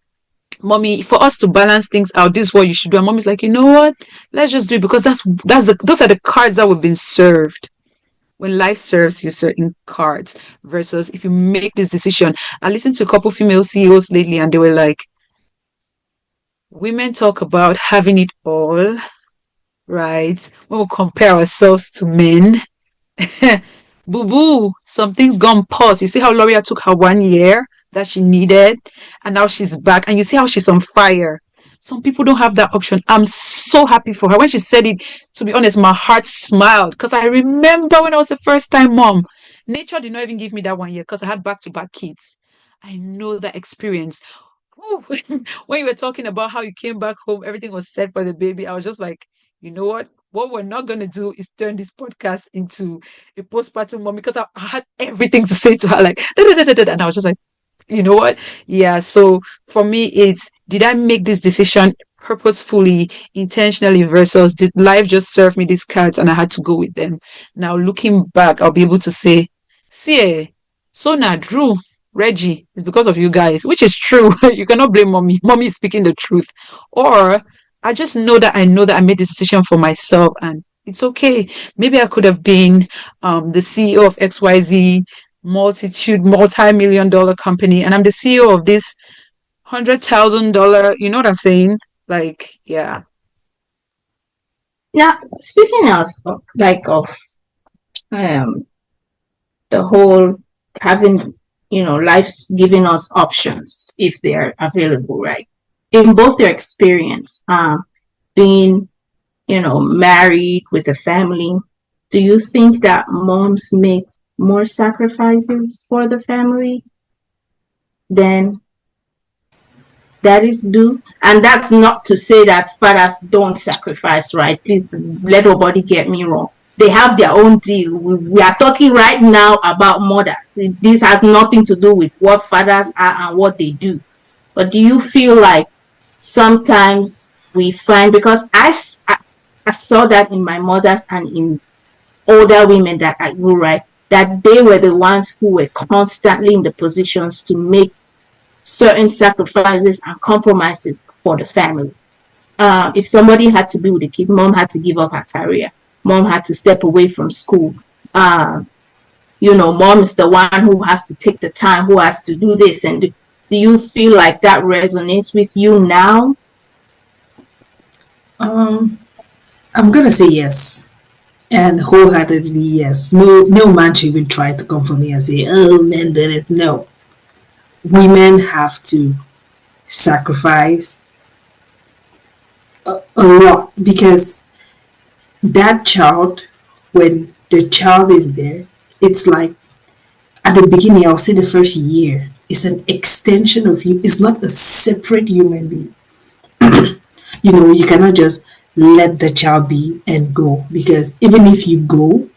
[SPEAKER 4] mommy, for us to balance things out, this is what you should do. And mommy's like, you know what, let's just do it, because those are the cards that we've been served. When life serves you certain cards, versus if you make this decision. I listened to a couple female CEOs lately, and they were like, women talk about having it all, right? When we compare ourselves to men, boo boo, something's gone pause. You see how Lauria took her 1 year that she needed, and now she's back, and you see how she's on fire. Some people don't have that option. I'm so happy for her. When she said it, to be honest, my heart smiled, because I remember when I was a first time mom, nature did not even give me that 1 year because I had back to back kids. I know that experience. Whew. When you were talking about how you came back home, everything was set for the baby, I was just like, you know what? What we're not going to do is turn this podcast into a postpartum mom, because I had everything to say to her, like, da, da, da, da, da, and I was just like, you know what? Yeah. So for me, it's, did I make this decision purposefully, intentionally, versus did life just serve me these cards and I had to go with them? Now, looking back, I'll be able to say, see, so now Drew, Reggie, it's because of you guys, which is true. You cannot blame mommy. Mommy is speaking the truth. Or I just know that I made this decision for myself, and it's okay. Maybe I could have been the CEO of XYZ multi-million dollar company, and I'm the CEO of this $100,000, you know what I'm saying? Like, yeah.
[SPEAKER 2] Now, speaking of the whole having, life's giving us options if they're available, right? In both their experience, being, married with a family, do you think that moms make more sacrifices for the family than daddies do? And that's not to say that fathers don't sacrifice, right? Please let nobody get me wrong. They have their own deal. We are talking right now about mothers. This has nothing to do with what fathers are and what they do. But do you feel like sometimes we find, because I saw that in my mothers and in older women that I grew, right, that they were the ones who were constantly in the positions to make certain sacrifices and compromises for the family. If somebody had to be with the kid, mom had to give up her career. Mom had to step away from school. Mom is the one who has to take the time, who has to do this. And do you feel like that resonates with you now?
[SPEAKER 3] I'm gonna say yes, and wholeheartedly yes. No man should even try to come for me and say, "Oh, men did it." No, women have to sacrifice a lot, because that child, when the child is there, it's like at the beginning, I'll say the first year, it's an extension of you. It's not a separate human being. You cannot just let the child be and go, because even if you go,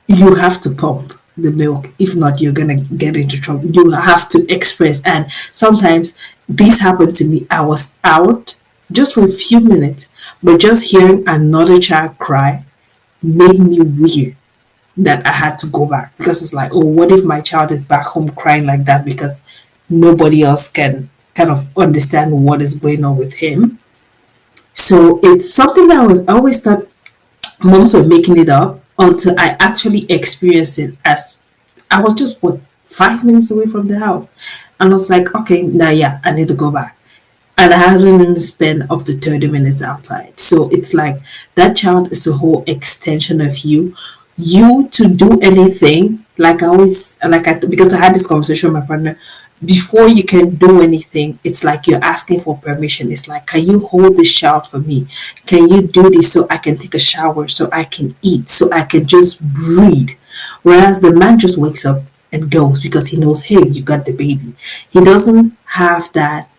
[SPEAKER 3] you have to pump the milk. If not, you're gonna get into trouble. You have to express, and sometimes this happened to me. I was out just for a few minutes, but just hearing another child cry made me weird that I had to go back, because it's like, oh, what if my child is back home crying like that because nobody else can kind of understand what is going on with him. So it's something that I always thought moms were making it up, until I actually experienced it, as I was just 5 minutes away from the house, and I was like, okay, now yeah, I need to go back. And I hadn't even spent up to 30 minutes outside. So it's like that child is a whole extension of you. You to do anything, like I always, because I had this conversation with my partner, before you can do anything, it's like you're asking for permission. It's like, can you hold this child for me? Can you do this so I can take a shower, so I can eat, so I can just breathe? Whereas the man just wakes up and goes because he knows, hey, you got the baby. He doesn't have that,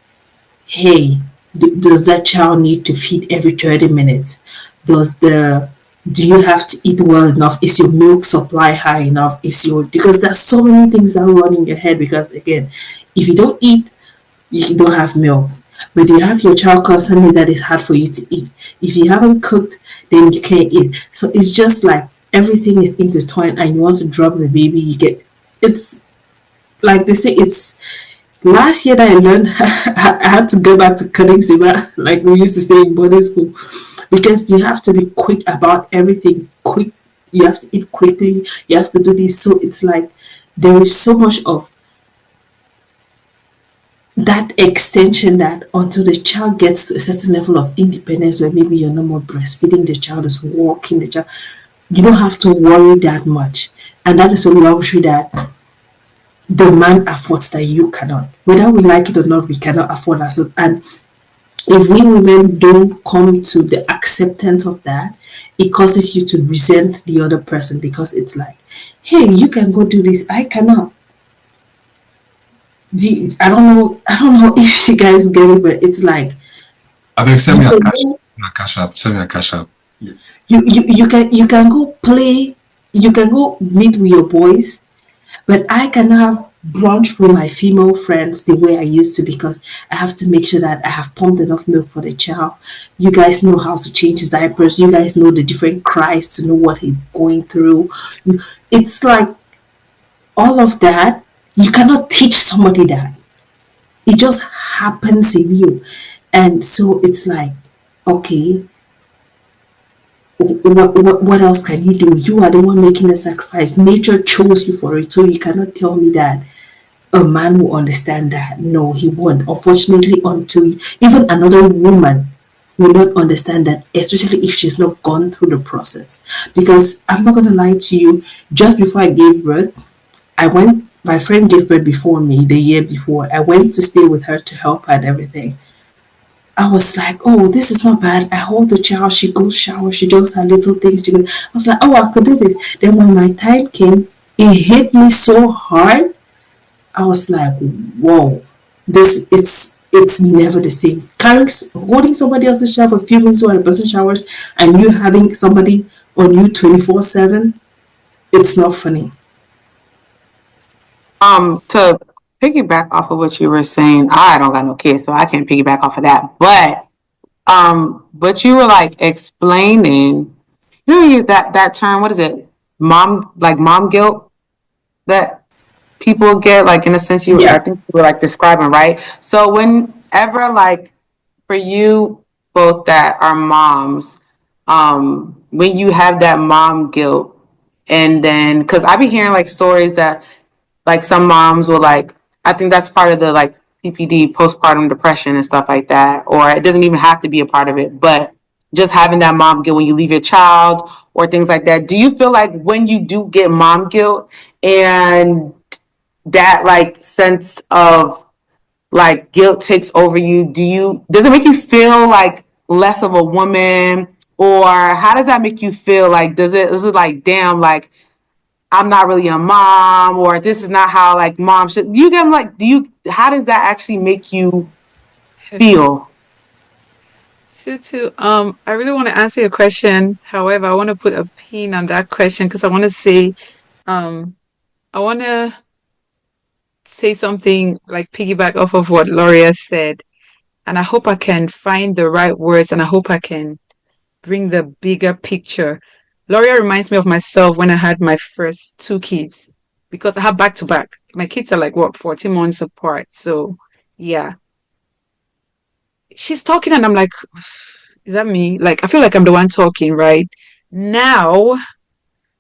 [SPEAKER 3] hey, does that child need to feed every 30 minutes? Do you have to eat well enough? Is your milk supply high enough? Because there's so many things that run in your head, because again, if you don't eat, you don't have milk. But you have your child constantly that is hard for you to eat. If you haven't cooked, then you can't eat. So it's just like everything is intertwined, and you want to drop the baby, you get it's like they say it's last year that I learned I had to go back to cutting zima, like we used to say in boarding school, because you have to be quick about everything. Quick, you have to eat quickly. You have to do this. So it's like there is so much of that extension that until the child gets to a certain level of independence, where maybe you're no more breastfeeding, the child is walking, the child, you don't have to worry that much. And that is a luxury that the man affords that you cannot. Whether we like it or not, we cannot afford ourselves. And if we women don't come to the acceptance of that, it causes you to resent the other person, because it's like, hey, you can go do this, I cannot. I don't know if you guys get it, but it's like
[SPEAKER 1] I think send me a cash app. Send me a cash app.
[SPEAKER 3] you can go play, you can go meet with your boys, but I cannot have brunch with my female friends the way I used to, because I have to make sure that I have pumped enough milk for the child. You guys know how to change his diapers. You guys know the different cries to know what he's going through. It's like all of that. You cannot teach somebody that. It just happens in you. And so it's like, okay, what else can you do? You are the one making the sacrifice. Nature chose you for it. So you cannot tell me that a man will understand that. No, he won't. Unfortunately, until even another woman will not understand that, especially if she's not gone through the process. Because I'm not going to lie to you, just before I gave birth, my friend gave birth before me the year before. I went to stay with her to help her and everything. I was like, oh, this is not bad. I hold the child, she goes shower, she does her little things. I was like, oh, I could do this. Then when my time came, it hit me so hard. I was like, whoa, it's never the same. Holding somebody else's child for a few minutes while the person showers, and you having somebody on you 24/7, it's not funny.
[SPEAKER 5] To piggyback off of what you were saying, I don't got no kids, so I can't piggyback off of that. But you were like explaining, that term, what is it? Mom guilt that people get, like in a sense I think you were like describing, right? So whenever, like, for you both that are moms, when you have that mom guilt, and then because I be hearing like stories that like some moms will, like, I think that's part of the like PPD, postpartum depression and stuff like that, or it doesn't even have to be a part of it, but just having that mom guilt when you leave your child or things like that. Do you feel like when you do get mom guilt and that like sense of like guilt takes over you, does it make you feel like less of a woman, or how does that make you feel? Like is it like, damn, like I'm not really a mom, or this is not how like mom should, you get like, how does that actually make you feel?
[SPEAKER 4] Tutu, I really want to answer your question. However, I want to put a pin on that question because I want to say, I want to say something like piggyback off of what Lauria said. And I hope I can find the right words and I hope I can bring the bigger picture. Lauria reminds me of myself when I had my first two kids because I have back to back. My kids are like, what, 14 months apart. So, yeah. She's talking and I'm like, is that me? Like, I feel like I'm the one talking, right? Now,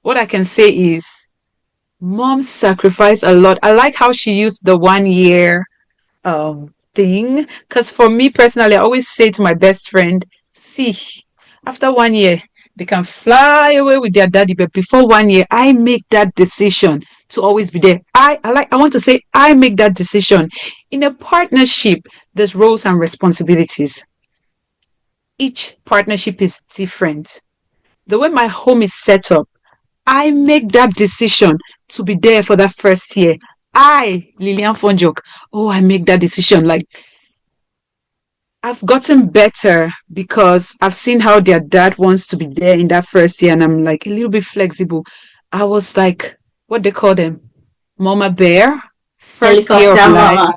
[SPEAKER 4] what I can say is, mom sacrificed a lot. I like how she used the 1 year thing. Because for me personally, I always say to my best friend, see, after 1 year, they can fly away with their daddy, but before 1 year, I make that decision to always be there. I want to say I make that decision. In a partnership, there's roles and responsibilities. Each partnership is different. The way my home is set up, I make that decision to be there for that first year. Lilian Fonjok, I make that decision. Like, I've gotten better because I've seen how their dad wants to be there in that first year, and I'm like a little bit flexible. I was like, what they call them? Mama bear? First year of life.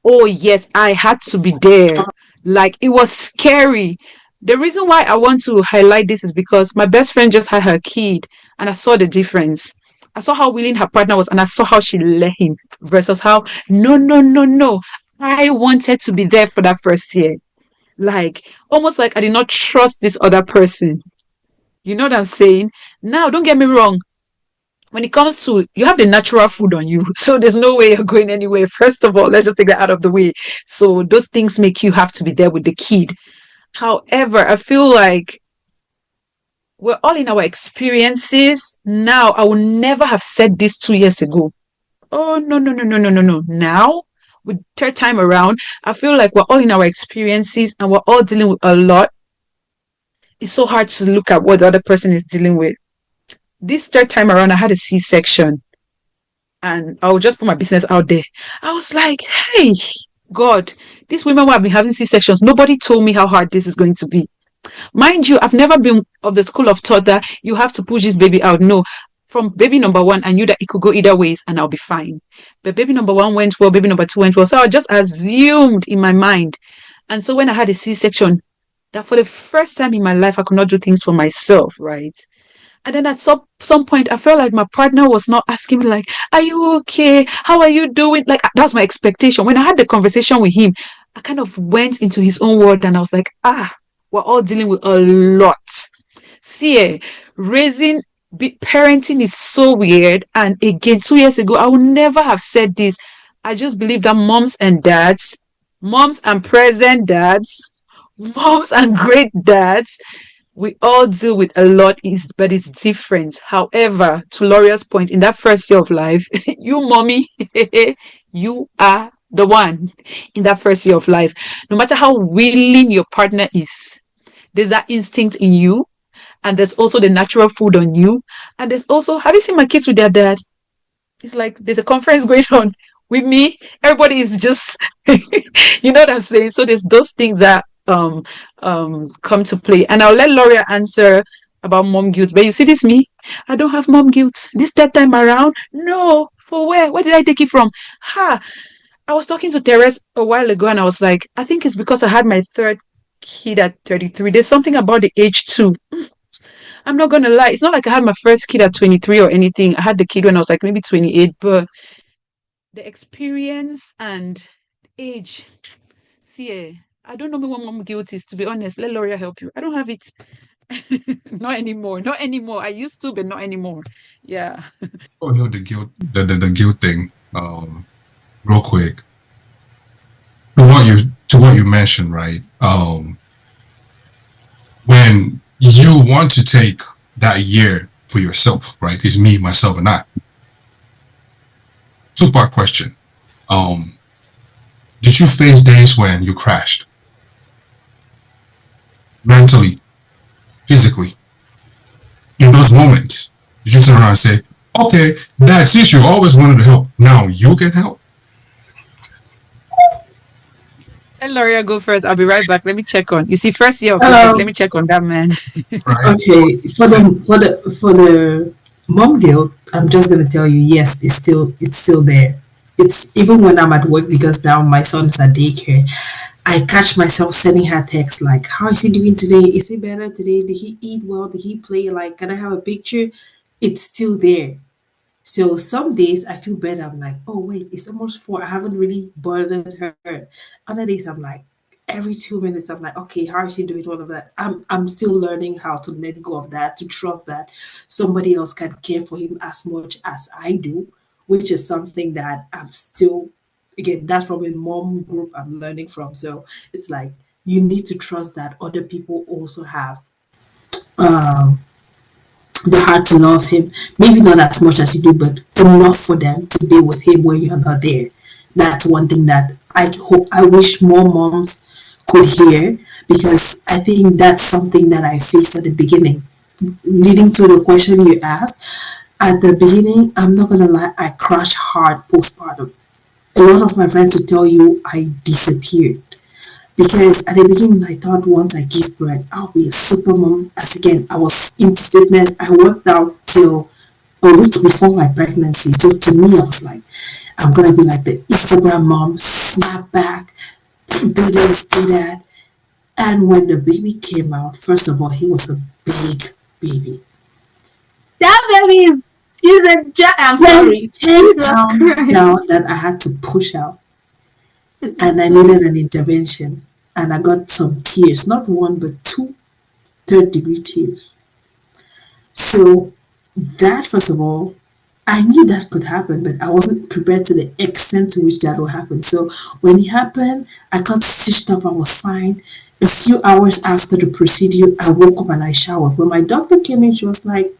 [SPEAKER 4] Oh, yes, I had to be there. Like, it was scary. The reason why I want to highlight this is because my best friend just had her kid, and I saw the difference. I saw how willing her partner was, and I saw how she let him versus how, no, no, no, no. I wanted to be there for that first year. Like, almost like I did not trust this other person. You know what I'm saying? Now, don't get me wrong. When it comes to, you have the natural food on you, so there's no way you're going anywhere. First of all, let's just take that out of the way. So those things make you have to be there with the kid. However, I feel like we're all in our experiences. Now, I would never have said this 2 years ago. Oh, no, no, no, no, no, no, no. Now, with third time around, I feel like we're all in our experiences and we're all dealing with a lot. It's so hard to look at what the other person is dealing with. This third time around, I had a C-section, and I'll just put my business out there. I was like, hey, God, these women who have been having C-sections, nobody told me how hard this is going to be. Mind you, I've never been of the school of thought that you have to push this baby out. No, from baby number one, I knew that it could go either ways and I'll be fine. But baby number one went well, baby number two went well. So I just assumed in my mind. And so when I had a C-section, that for the first time in my life, I could not do things for myself, right? And then at some point, I felt like my partner was not asking me, like, are you okay? How are you doing? Like, that was my expectation. When I had the conversation with him, I kind of went into his own world and I was like, we're all dealing with a lot. See, parenting is so weird. And again, 2 years ago, I would never have said this. I just believe that moms and present dads, moms and great dads, we all deal with a lot, but it's different. However, to Lauria's point, in that first year of life, you mommy, you are the one in that first year of life. No matter how willing your partner is, there's that instinct in you, and there's also the natural food on you, and there's also, have you seen my kids with their dad? It's like there's a conference going on with me. Everybody is just, you know what I'm saying? So there's those things that come to play. And I'll let Lauria answer about mom guilt. But you see this me? I don't have mom guilt. This third time around? No. For where? Where did I take it from? I was talking to Terez a while ago and I was like, I think it's because I had my third kid at 33. There's something about the age too. I'm not gonna lie. It's not like I had my first kid at 23 or anything. I had the kid when I was like maybe 28, but the experience and age. See, I don't know what mom guilt is, to be honest. Let Lauria help you. I don't have it. Not anymore. Not anymore. I used to, but not anymore. Yeah.
[SPEAKER 1] Oh no, the guilt thing. Real quick. To what you mentioned, right? When you want to take that year for yourself, right? It's me, myself, and I. Two-part question. Did you face days when you crashed? Mentally, physically. In those moments, did you turn around and say, okay, Dad, since you always wanted to help, now you can help?
[SPEAKER 4] Let Lauria go first. I'll be right back. Let me check on. You see, first year of life, let me check on that man.
[SPEAKER 1] Right?
[SPEAKER 3] Okay, for the mom guilt, I'm just gonna tell you, yes, it's still there. It's even when I'm at work because now my son is at daycare. I catch myself sending her texts like, "How is he doing today? Is he better today? Did he eat well? Did he play? Like, can I have a picture?" It's still there. So some days I feel better. I'm like, oh wait, it's almost 4. I haven't really bothered her. Other days I'm like, every 2 minutes I'm like, okay, how is she doing all of that? I'm still learning how to let go of that, to trust that somebody else can care for him as much as I do, which is something that I'm still, again, that's from a mom group I'm learning from. So it's like you need to trust that other people also have um the heart to love him. Maybe not as much as you do, but enough for them to be with him when you're not there. That's one thing that I wish more moms could hear, because I think that's something that I faced at the beginning. Leading to the question you asked, at the beginning, I'm not gonna lie, I crashed hard postpartum. A lot of my friends will tell you I disappeared. Because at the beginning, I thought once I give birth, I'll be a super mom. As again, I was into fitness. I worked out till a week before my pregnancy. So to me, I was like, I'm gonna be like the Instagram mom, snap back, do this, do that. And when the baby came out, first of all, he was a big baby.
[SPEAKER 2] That baby is a I'm sorry.
[SPEAKER 3] 10
[SPEAKER 2] Jesus
[SPEAKER 3] pounds
[SPEAKER 2] Christ.
[SPEAKER 3] down that I had to push out. And I needed an intervention. And I got some tears, not one, but two third-degree tears. So that, first of all, I knew that could happen, but I wasn't prepared to the extent to which that would happen. So when it happened, I got stitched up. I was fine. A few hours after the procedure, I woke up and I showered. When my doctor came in, she was like,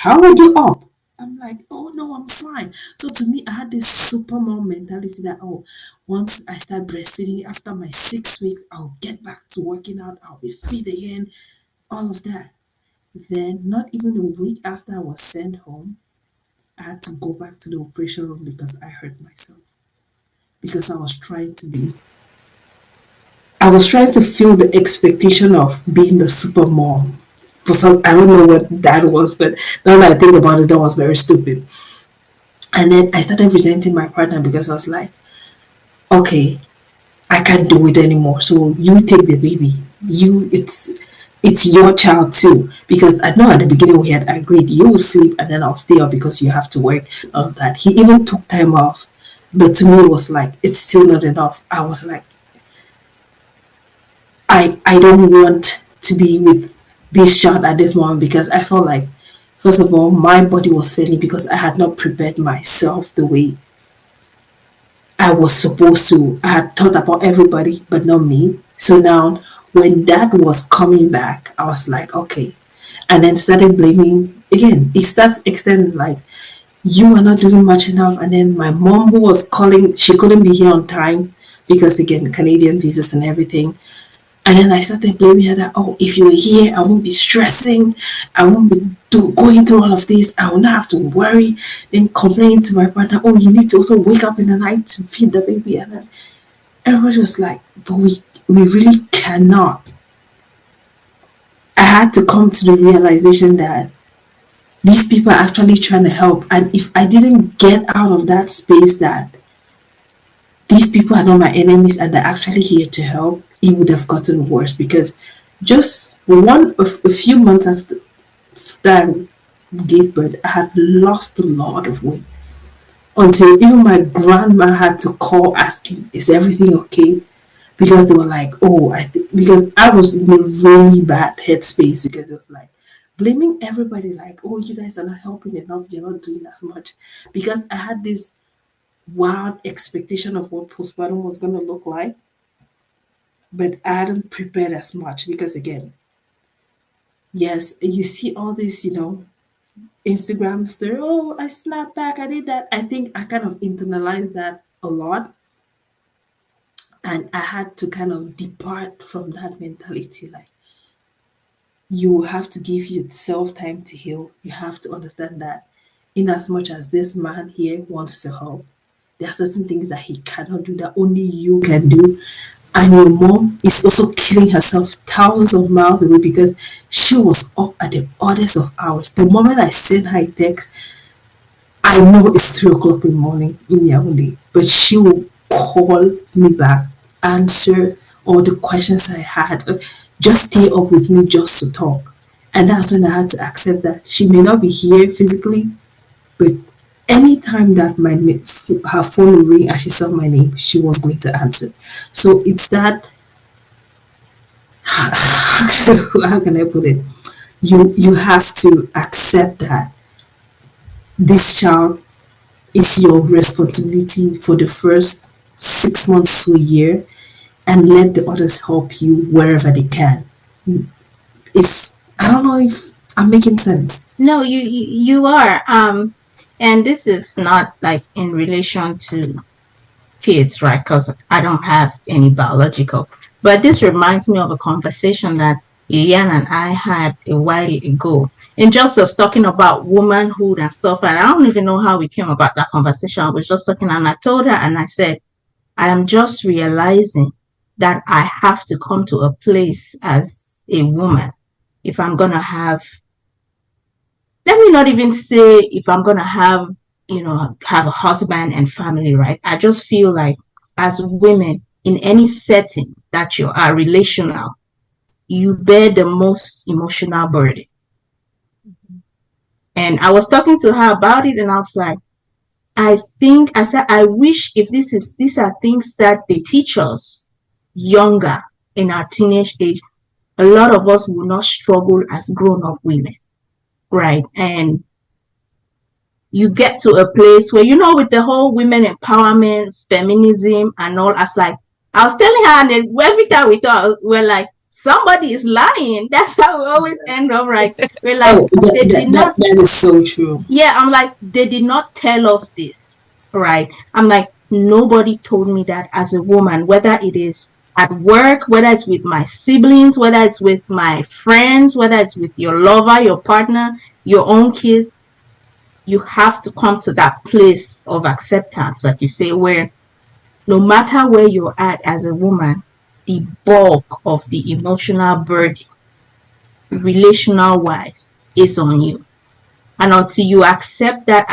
[SPEAKER 3] "How are you up?" I'm like, "Oh no, I'm fine." So to me, I had this super mom mentality that, oh, once I start breastfeeding after my 6 weeks, I'll get back to working out. I'll be fit again. All of that. Then, not even a week after I was sent home, I had to go back to the operation room because I hurt myself. Because I was trying to feel the expectation of being the super mom. For some, I don't know what that was, but now that I think about it, that was very stupid. And then I started resenting my partner because I was like, okay, I can't do it anymore. So you take the baby. It's your child too. Because I know at the beginning we had agreed you will sleep and then I'll stay up because you have to work. All of that. He even took time off. But to me it was like it's still not enough. I was like, I don't want to be with this child at this moment because I felt like first of all my body was failing because I had not prepared myself the way I was supposed to. I had thought about everybody but not me. So now when that was coming back, I was like, okay. And then started blaming again. It starts extending like you are not doing much enough. And then my mom who was calling, she couldn't be here on time because again, Canadian visas and everything. And then I started blaming her that, oh, if you were here, I won't be stressing. I won't be going through all of this. I will not have to worry. Then complaining to my partner, oh, you need to also wake up in the night to feed the baby. And then everybody was like, but we really cannot. I had to come to the realization that these people are actually trying to help. And if I didn't get out of that space that these people are not my enemies and they're actually here to help, it would have gotten worse because just a few months after that I gave birth, I had lost a lot of weight until even my grandma had to call asking, "Is everything okay?" Because they were like, "Oh, because I was in a really bad headspace because it was like blaming everybody, like, "Oh, you guys are not helping enough. You're not doing as much," because I had this wild expectation of what postpartum was going to look like, but I hadn't prepared as much because, again, yes, you see all this, Instagram story. Oh, I snapped back. I did that. I think I kind of internalized that a lot. And I had to kind of depart from that mentality. Like, you have to give yourself time to heal. You have to understand that, in as much as this man here wants to help, there are certain things that he cannot do that only you can do. And your mom is also killing herself thousands of miles away because she was up at the oddest of hours. The moment I sent her a text, I know it's 3 o'clock in the morning in Yaoundé, but she will call me back, answer all the questions I had, just stay up with me just to talk. And that's when I had to accept that she may not be here physically, but anytime that her phone will ring and she saw my name, she was going to answer. So it's that how can I put it? You have to accept that this child is your responsibility for the first 6 months to a year, and let the others help you wherever they can. If I don't know if I'm making sense.
[SPEAKER 2] No, you are. And this is not like in relation to kids, right? Because I don't have any biological. But this reminds me of a conversation that Lilian and I had a while ago. And just was talking about womanhood and stuff. And I don't even know how we came about that conversation. I was just talking and I told her and I said, I am just realizing that I have to come to a place as a woman if I'm going to have, let me not even say if I'm going to have a husband and family, right? I just feel like as women, in any setting that you are relational, you bear the most emotional burden. And I was talking to her about it, and I was like, I said, I wish if these are things that they teach us younger in our teenage age, a lot of us will not struggle as grown-up women, right? And you get to a place where, with the whole women empowerment, feminism, and all, I was telling her, and every time we talk, we're like, somebody is lying. That's how we always end up, right? We're like,
[SPEAKER 3] that is so true.
[SPEAKER 2] Yeah, I'm like, they did not tell us this, right? I'm like, nobody told me that as a woman, whether it is at work, whether it's with my siblings, whether it's with my friends, whether it's with your lover, your partner, your own kids. You have to come to that place of acceptance, like you say, where no matter where you're at as a woman, the bulk of the emotional burden, relational wise, is on you. And until you accept that,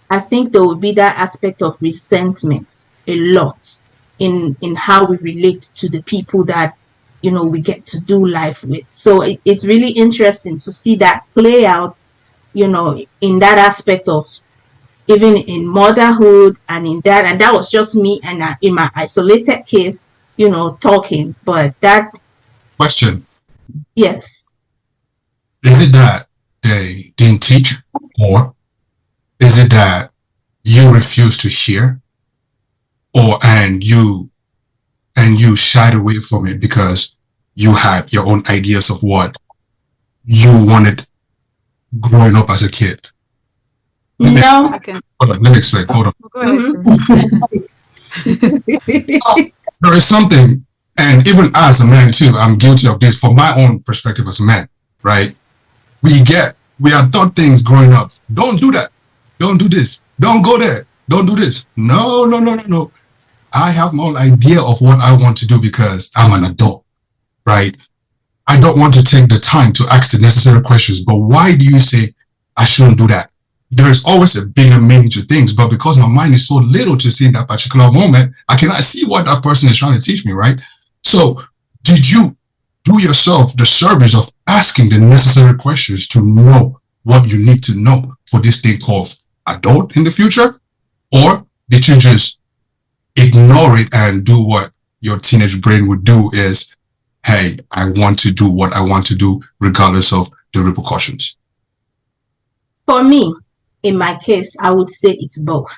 [SPEAKER 2] I think there will be that aspect of resentment a lot in how we relate to the people that, we get to do life with. So it's really interesting to see that play out, in that aspect of even in motherhood and that was just me and in my isolated case, talking. But that
[SPEAKER 1] Question.
[SPEAKER 2] Yes.
[SPEAKER 1] Is it that they didn't teach, or is it that you refuse to hear, and you shied away from it because you had your own ideas of what you wanted growing up as a kid?
[SPEAKER 2] No.
[SPEAKER 1] Hold on, let me explain. Hold on.
[SPEAKER 4] Go ahead.
[SPEAKER 1] There is something, and even as a man too, I'm guilty of this from my own perspective as a man, right? We are taught things growing up. Don't do that. Don't do this. Don't go there. Don't do this. No. I have my own idea of what I want to do because I'm an adult, right? I don't want to take the time to ask the necessary questions, but why do you say I shouldn't do that? There's always a bigger meaning to things, but because my mind is so little to see in that particular moment, I cannot see what that person is trying to teach me, right? So did you do yourself the service of asking the necessary questions to know what you need to know for this thing called adult in the future? Or did you just ignore it and do what your teenage brain would do is, hey, I want to do what I want to do regardless of the repercussions?
[SPEAKER 2] For me, in my case, I would say it's both.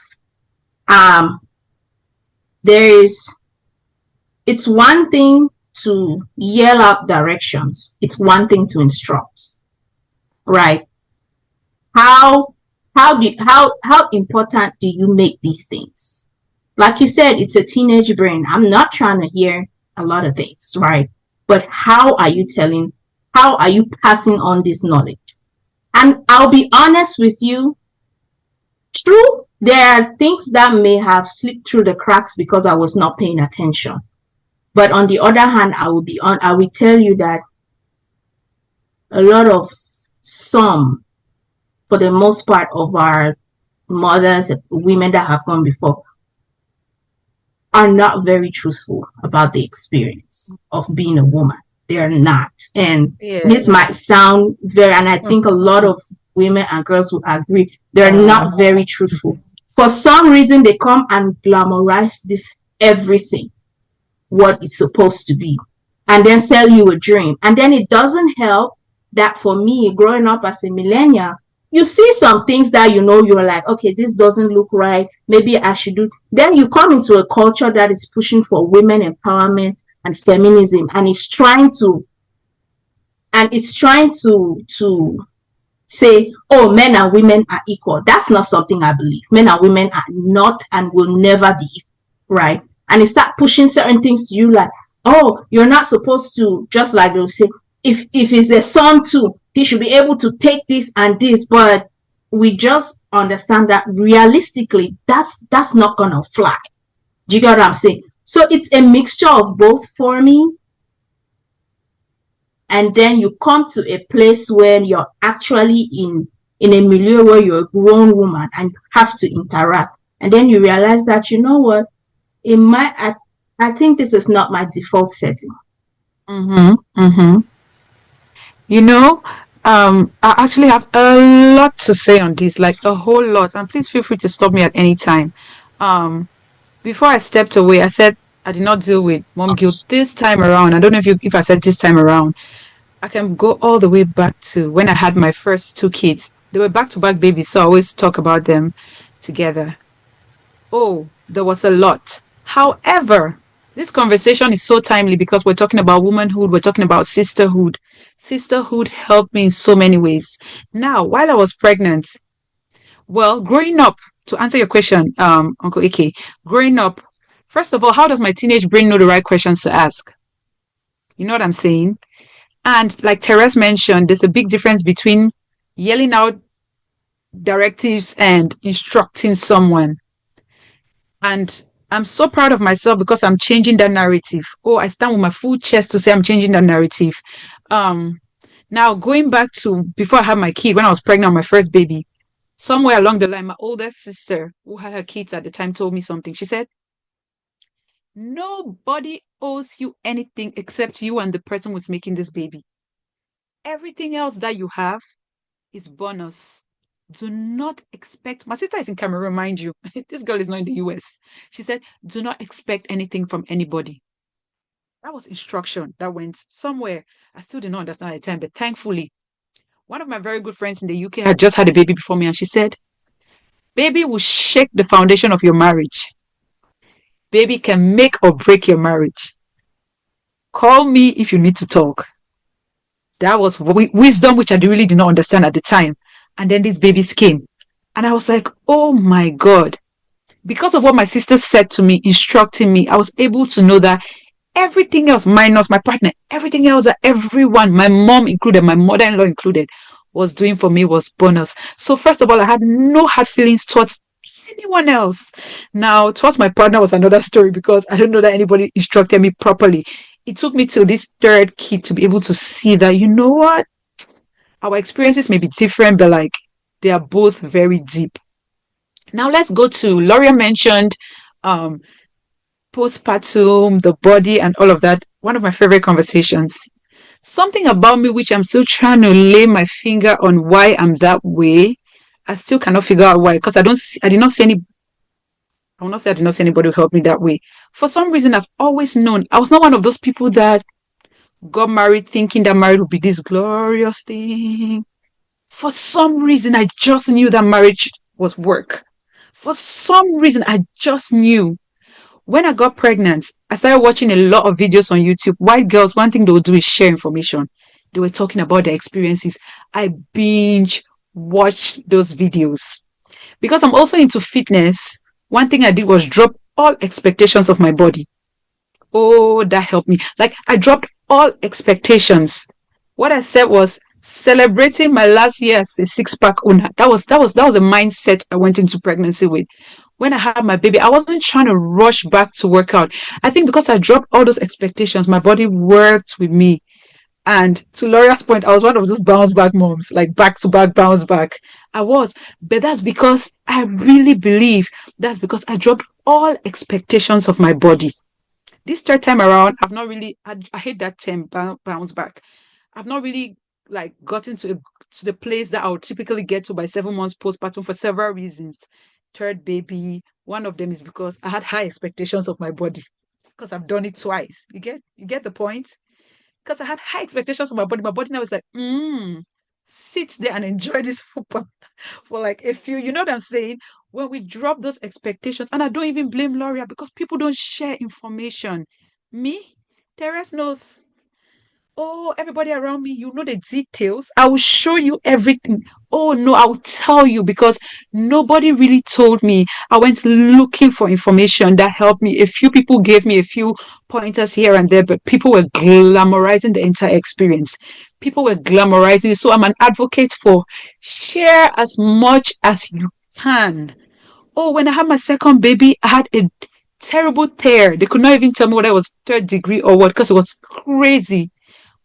[SPEAKER 2] It's one thing to yell out directions. It's one thing to instruct, right? How important do you make these things? Like you said, it's a teenage brain. I'm not trying to hear a lot of things, right? But how are you passing on this knowledge? And I'll be honest with you, true, there are things that may have slipped through the cracks because I was not paying attention. But on the other hand, I will tell you that a lot of for the most part of our mothers, women that have gone before, are not very truthful about the experience of being a woman. They're not. And this might sound and I think a lot of women and girls will agree, they're not very truthful. For some reason, they come and glamorize this everything, what it's supposed to be, and then sell you a dream. And then it doesn't help that for me, growing up as a millennial, you see some things that you're like, okay, this doesn't look right. Maybe I should do. Then you come into a culture that is pushing for women empowerment and feminism, and it's trying to say, oh, men and women are equal. That's not something I believe. Men and women are not and will never be equal, right? And it start pushing certain things to you like, oh, you're not supposed to, just like they'll say, if it's a son too, he should be able to take this and this. But we just understand that realistically, that's not gonna fly. Do you get what I'm saying? So it's a mixture of both for me. And then you come to a place where you're actually in a milieu where you're a grown woman and you have to interact. And then you realize that, you know what, at I think this is not my default setting.
[SPEAKER 4] You know, I actually have a lot to say on this, like a whole lot. And please feel free to stop me at any time. Before I stepped away, I said I did not deal with mom guilt this time around. I don't know if I said this time around. I can go all the way back to when I had my first two kids. They were back-to-back babies, so I always talk about them together. Oh, there was a lot. However, this conversation is so timely because we're talking about womanhood, we're talking about sisterhood. Sisterhood helped me in so many ways. Now, while I was pregnant, well, growing up, to answer your question, Uncle Ike, growing up, first of all, how does my teenage brain know the right questions to ask? You know what I'm saying? And like Terez mentioned, there's a big difference between yelling out directives and instructing someone. And I'm so proud of myself because I'm changing that narrative. Oh, I stand with my full chest to say I'm changing that narrative. Now going back to before I had my kid, when I was pregnant with my first baby, somewhere along the line, my older sister, who had her kids at the time, told me something. She said, nobody owes you anything except you and the person who's making this baby. Everything else that you have is bonus. Do not expect, my sister is in Cameroon, mind you. This girl is not in the US. She said, do not expect anything from anybody. That was instruction that went somewhere. I still did not understand at the time, but thankfully, one of my very good friends in the UK had just had a baby before me, and she said, baby will shake the foundation of your marriage. Baby can make or break your marriage. Call me if you need to talk. That was wisdom, which I really did not understand at the time. And then these babies came. And I was like, oh my God. Because of what my sister said to me, instructing me, I was able to know that everything else, minus my partner, everything else that everyone, my mom included, my mother-in-law included, was doing for me was bonus. So first of all, I had no hard feelings towards anyone else. Now, towards my partner was another story because I don't know that anybody instructed me properly. It took me till this third kid to be able to see that, you know what? Our experiences may be different, but like they are both very deep. Now let's go to Lauria mentioned postpartum, the body, and all of that. One of my favorite conversations. Something about me which I'm still trying to lay my finger on why I'm that way. I still cannot figure out why because I did not see any. I will not say I did not see anybody who helped me that way. For some reason, I've always known I was not one of those people that got married thinking that marriage would be this glorious thing. For some reason, I just knew that marriage was work. For some reason, I just knew. When I got pregnant, I started watching a lot of videos on YouTube. White girls, one thing they would do is share information. They were talking about their experiences. I binge watched those videos. Because I'm also into fitness, one thing I did was drop all expectations of my body. Oh, that helped me. Like I dropped all expectations. What I said was celebrating my last year as a six-pack owner. That was a mindset I went into pregnancy with. When I had my baby, I wasn't trying to rush back to work out. I think because I dropped all those expectations, my body worked with me. And to Lauria's point, I was one of those bounce back moms, like back to back bounce back. I was, but that's because I really believe that's because I dropped all expectations of my body. This third time around, I've not really, I hate that term, bounce back. I've not really like gotten to the place that I would typically get to by 7 months postpartum for several reasons. Third baby, one of them is because I had high expectations of my body because I've done it twice. You get the point? Because I had high expectations of my body. My body now is like, sit there and enjoy this football for like a few, you know what I'm saying? When we drop those expectations, and I don't even blame Lauria because people don't share information. Me, Terez knows. Oh, everybody around me, you know the details. I will show you everything. Oh no, I will tell you because nobody really told me. I went looking for information that helped me. A few people gave me a few pointers here and there, but people were glamorizing the entire experience. People were glamorizing it. So I'm an advocate for share as much as you can. Oh, when I had my second baby, I had a terrible tear. They could not even tell me whether it was third degree or what because it was crazy.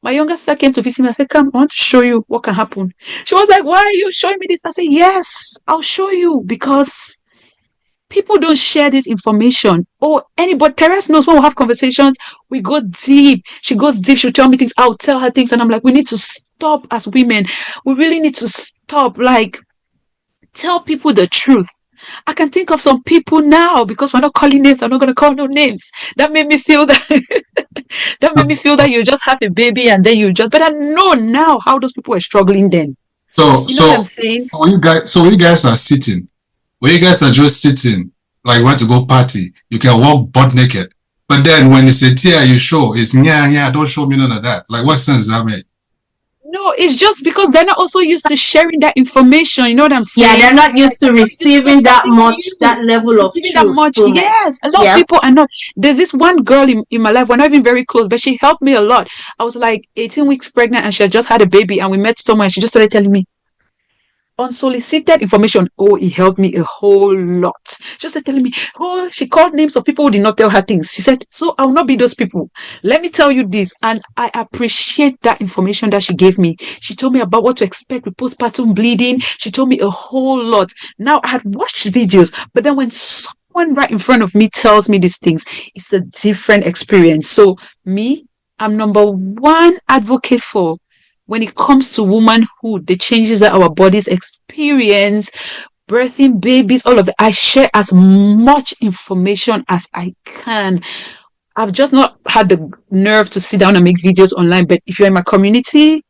[SPEAKER 4] My younger sister came to visit me. I said, come, I want to show you what can happen. She was like, why are you showing me this? I said, yes, I'll show you because People don't share this information. Or anybody, Terez knows when we have conversations, we go deep. She goes deep. She'll tell me things. I'll tell her things. And I'm like, we need to stop as women. We really need to stop. Like, tell people the truth. I can think of some people now because we're not calling names. I'm not going to call no names. That made me feel that that made me feel that you just have a baby and then you just. But I know now how those people were struggling then.
[SPEAKER 1] So,
[SPEAKER 4] You know what I'm saying?
[SPEAKER 1] when you guys are sitting, when you guys are just sitting, like you want to go party, you can walk butt naked. But then when it's a tear, you show it's don't show me none of that. Like, what sense does that make?
[SPEAKER 4] No, it's just because they're not also used to sharing that information. You know what I'm saying?
[SPEAKER 2] Yeah, they're not used to receiving that much, that level of
[SPEAKER 4] Receiving that
[SPEAKER 2] truth.
[SPEAKER 4] much.
[SPEAKER 2] from it.
[SPEAKER 4] Yes, a lot
[SPEAKER 2] Yeah.
[SPEAKER 4] of people are not. There's this one girl in my life, we're not even very close, but she helped me a lot. I was like 18 weeks pregnant and she had just had a baby, and we met somewhere and she just started telling me unsolicited information. Oh, it helped me a whole lot. She started telling me, oh, she called names of people who did not tell her things. She said, so I will not be those people. Let me tell you this. And I appreciate that information that she gave me. She told me about what to expect with postpartum bleeding. She told me a whole lot. Now, I had watched videos, but then when someone right in front of me tells me these things, it's a different experience. So me, I'm number one advocate for when it comes to womanhood, the changes that our bodies experience, birthing babies, all of it. I share as much information as I can. I've just not had the nerve to sit down and make videos online, but if you're in my community,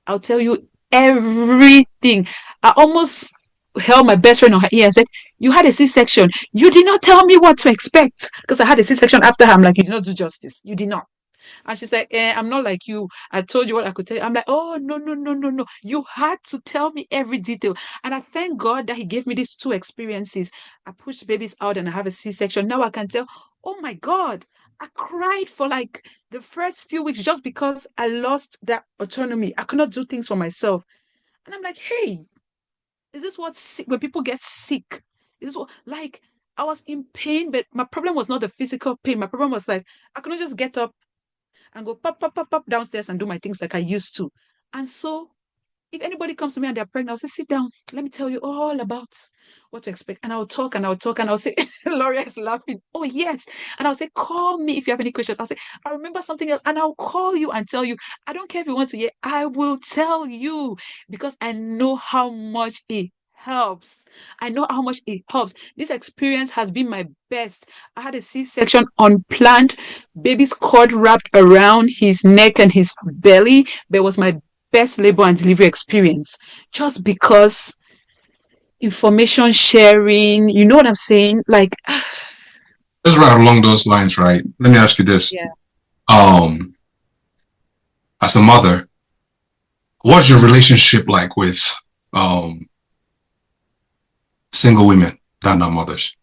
[SPEAKER 4] I'll tell you everything. I almost held my best friend on her ear and said, you had a C-section. You did not tell me what to expect. Because I had a C-section after her. I'm like, you did not do justice. You did not. And she's like, I'm not like you. I told you what I could tell you. I'm like, oh, no, no, no, no, no. You had to tell me every detail. And I thank God that He gave me these two experiences. I pushed babies out and I have a C-section. Now I can tell, oh my God, I cried for like the first few weeks just because I lost that autonomy. I could not do things for myself. And I'm like, hey, is this what when people get sick? Is this what, like, I was in pain, but my problem was not the physical pain. My problem was like, I couldn't just get up and go pop, pop, pop, pop downstairs and do my things like I used to. And so if anybody comes to me and they're pregnant, I'll say, sit down. Let me tell you all about what to expect. And I'll talk and I'll talk and I'll say, Lauria is laughing. Oh, yes. And I'll say, call me if you have any questions. I'll say, I remember something else. And I'll call you and tell you. I don't care if you want to hear. I will tell you because I know how much it helps. I know how much it helps. This experience has been my best. I had a C-section unplanned, baby's cord wrapped around his neck and his belly. But it was my best labor and delivery experience just because information sharing, you know what I'm saying? Like,
[SPEAKER 1] Just right along those lines, right? Let me ask you this.
[SPEAKER 4] Yeah.
[SPEAKER 1] As a mother, what's your relationship like with single women that are not mothers?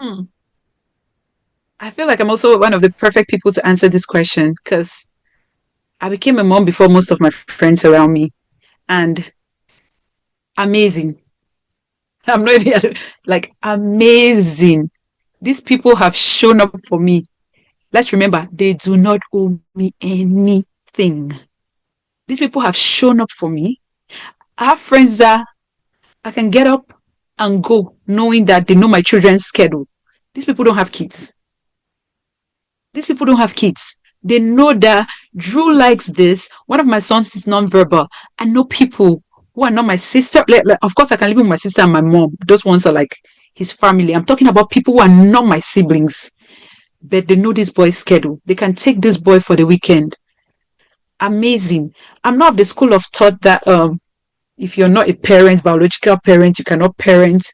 [SPEAKER 4] I feel like I'm also one of the perfect people to answer this question because I became a mom before most of my friends around me, and amazing. I'm not even like amazing. These people have shown up for me. Let's remember, they do not owe me anything. These people have shown up for me. I have friends that I can get up and go knowing that they know my children's schedule. These people don't have kids. These people don't have kids. They know that Drew likes this. One of my sons is nonverbal. I know people who are not my sister. Like, of course, I can live with my sister and my mom. Those ones are like his family. I'm talking about people who are not my siblings, but they know this boy's schedule. They can take this boy for the weekend. Amazing. I'm not of the school of thought that if you're not a parent, biological parent, you cannot parent.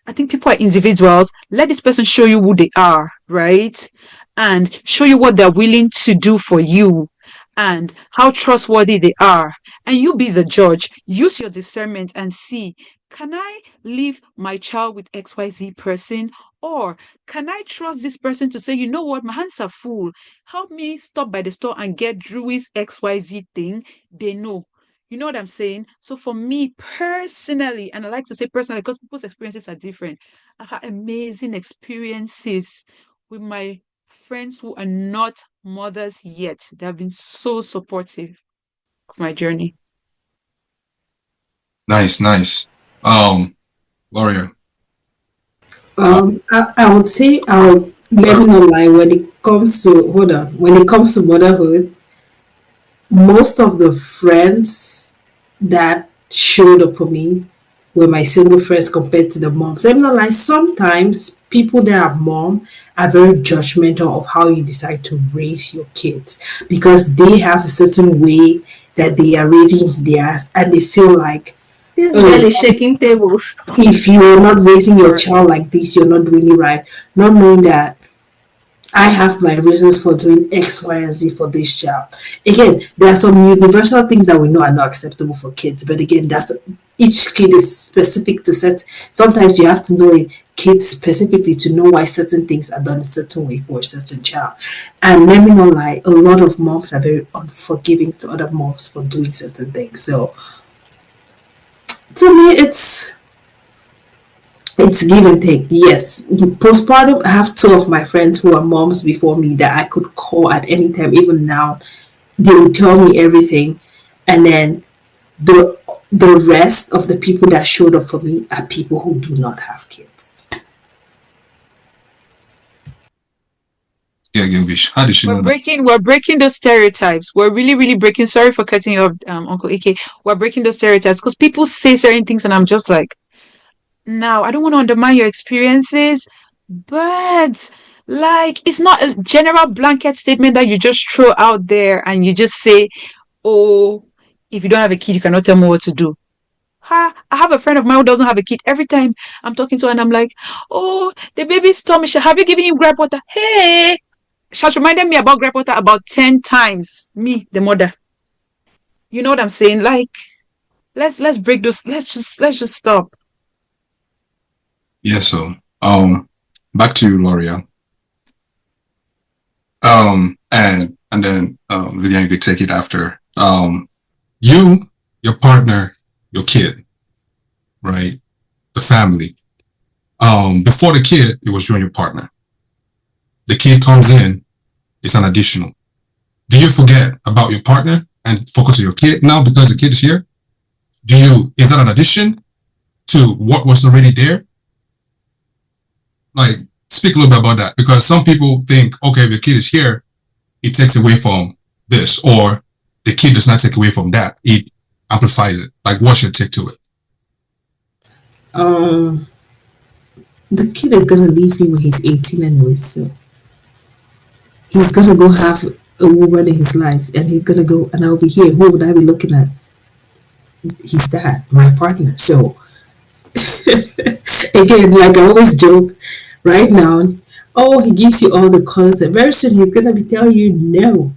[SPEAKER 4] I think people are individuals. Let this person show you who they are, right? And show you what they're willing to do for you and how trustworthy they are. And you be the judge. Use your discernment and see, can I leave my child with XYZ person? Or can I trust this person to say, you know what, my hands are full. Help me stop by the store and get Drew's XYZ thing. They know. You know what I'm saying? So for me personally, and I like to say personally because people's experiences are different, I've had amazing experiences with my friends who are not mothers yet. They have been so supportive of my journey.
[SPEAKER 1] Nice. Lauria.
[SPEAKER 3] I would say let me not lie. When it comes to when it comes to motherhood, most of the friends that showed up for me were my single friends compared to the moms. I'm not like sometimes people that are mom are very judgmental of how you decide to raise your kids because they have a certain way that they are raising theirs and they feel like
[SPEAKER 2] This girl is shaking tables.
[SPEAKER 3] if you're not raising your child like this, you're not doing it right. Not knowing that I have my reasons for doing X, Y, and Z for this child. Again, there are some universal things that we know are not acceptable for kids, but again, each kid is specific to set. Sometimes you have to know a kid specifically to know why certain things are done a certain way for a certain child. And let me not lie, a lot of moms are very unforgiving to other moms for doing certain things. So to me, it's give and take. Yes, postpartum. I have two of my friends who are moms before me that I could call at any time. Even now, they would tell me everything, and then the rest of the people that showed up for me are people who do not have kids.
[SPEAKER 1] Yeah, Gilbish. How did she know that?
[SPEAKER 4] We're breaking those stereotypes. We're really breaking. Sorry for cutting you off, Uncle AK. We're breaking those stereotypes because people say certain things, and I'm just like, now I don't want to undermine your experiences, but like it's not a general blanket statement that you just throw out there and you just say, oh, if you don't have a kid, you cannot tell me what to do. Ha, I have a friend of mine who doesn't have a kid. Every time I'm talking to her and I'm like, oh, the baby's tummy, have you given him grape water? Hey, she has reminded me about grape water about 10 times. Me, the mother. You know what I'm saying? Like, let's break those. Let's just stop.
[SPEAKER 1] Yeah, so back to you, Lauria. And then Lilian, you could take it after. You, your partner, your kid, right? The family. Before the kid, it was you and your partner. The kid comes in, it's an additional. Do you forget about your partner and focus on your kid now because the kid is here? Is that an addition to what was already there? Like, speak a little bit about that, because some people think, okay, the kid is here, it takes away from this, or the kid does not take away from that, it amplifies it. Like, what's your take to it?
[SPEAKER 3] The kid is gonna leave me when he's 18 anyway, so he's gonna go have a woman in his life, and he's gonna go, and I'll be here. Who would I be looking at? His dad, my partner. So again, like I always joke, right now, oh, he gives you all the content. Very soon he's gonna be telling you no.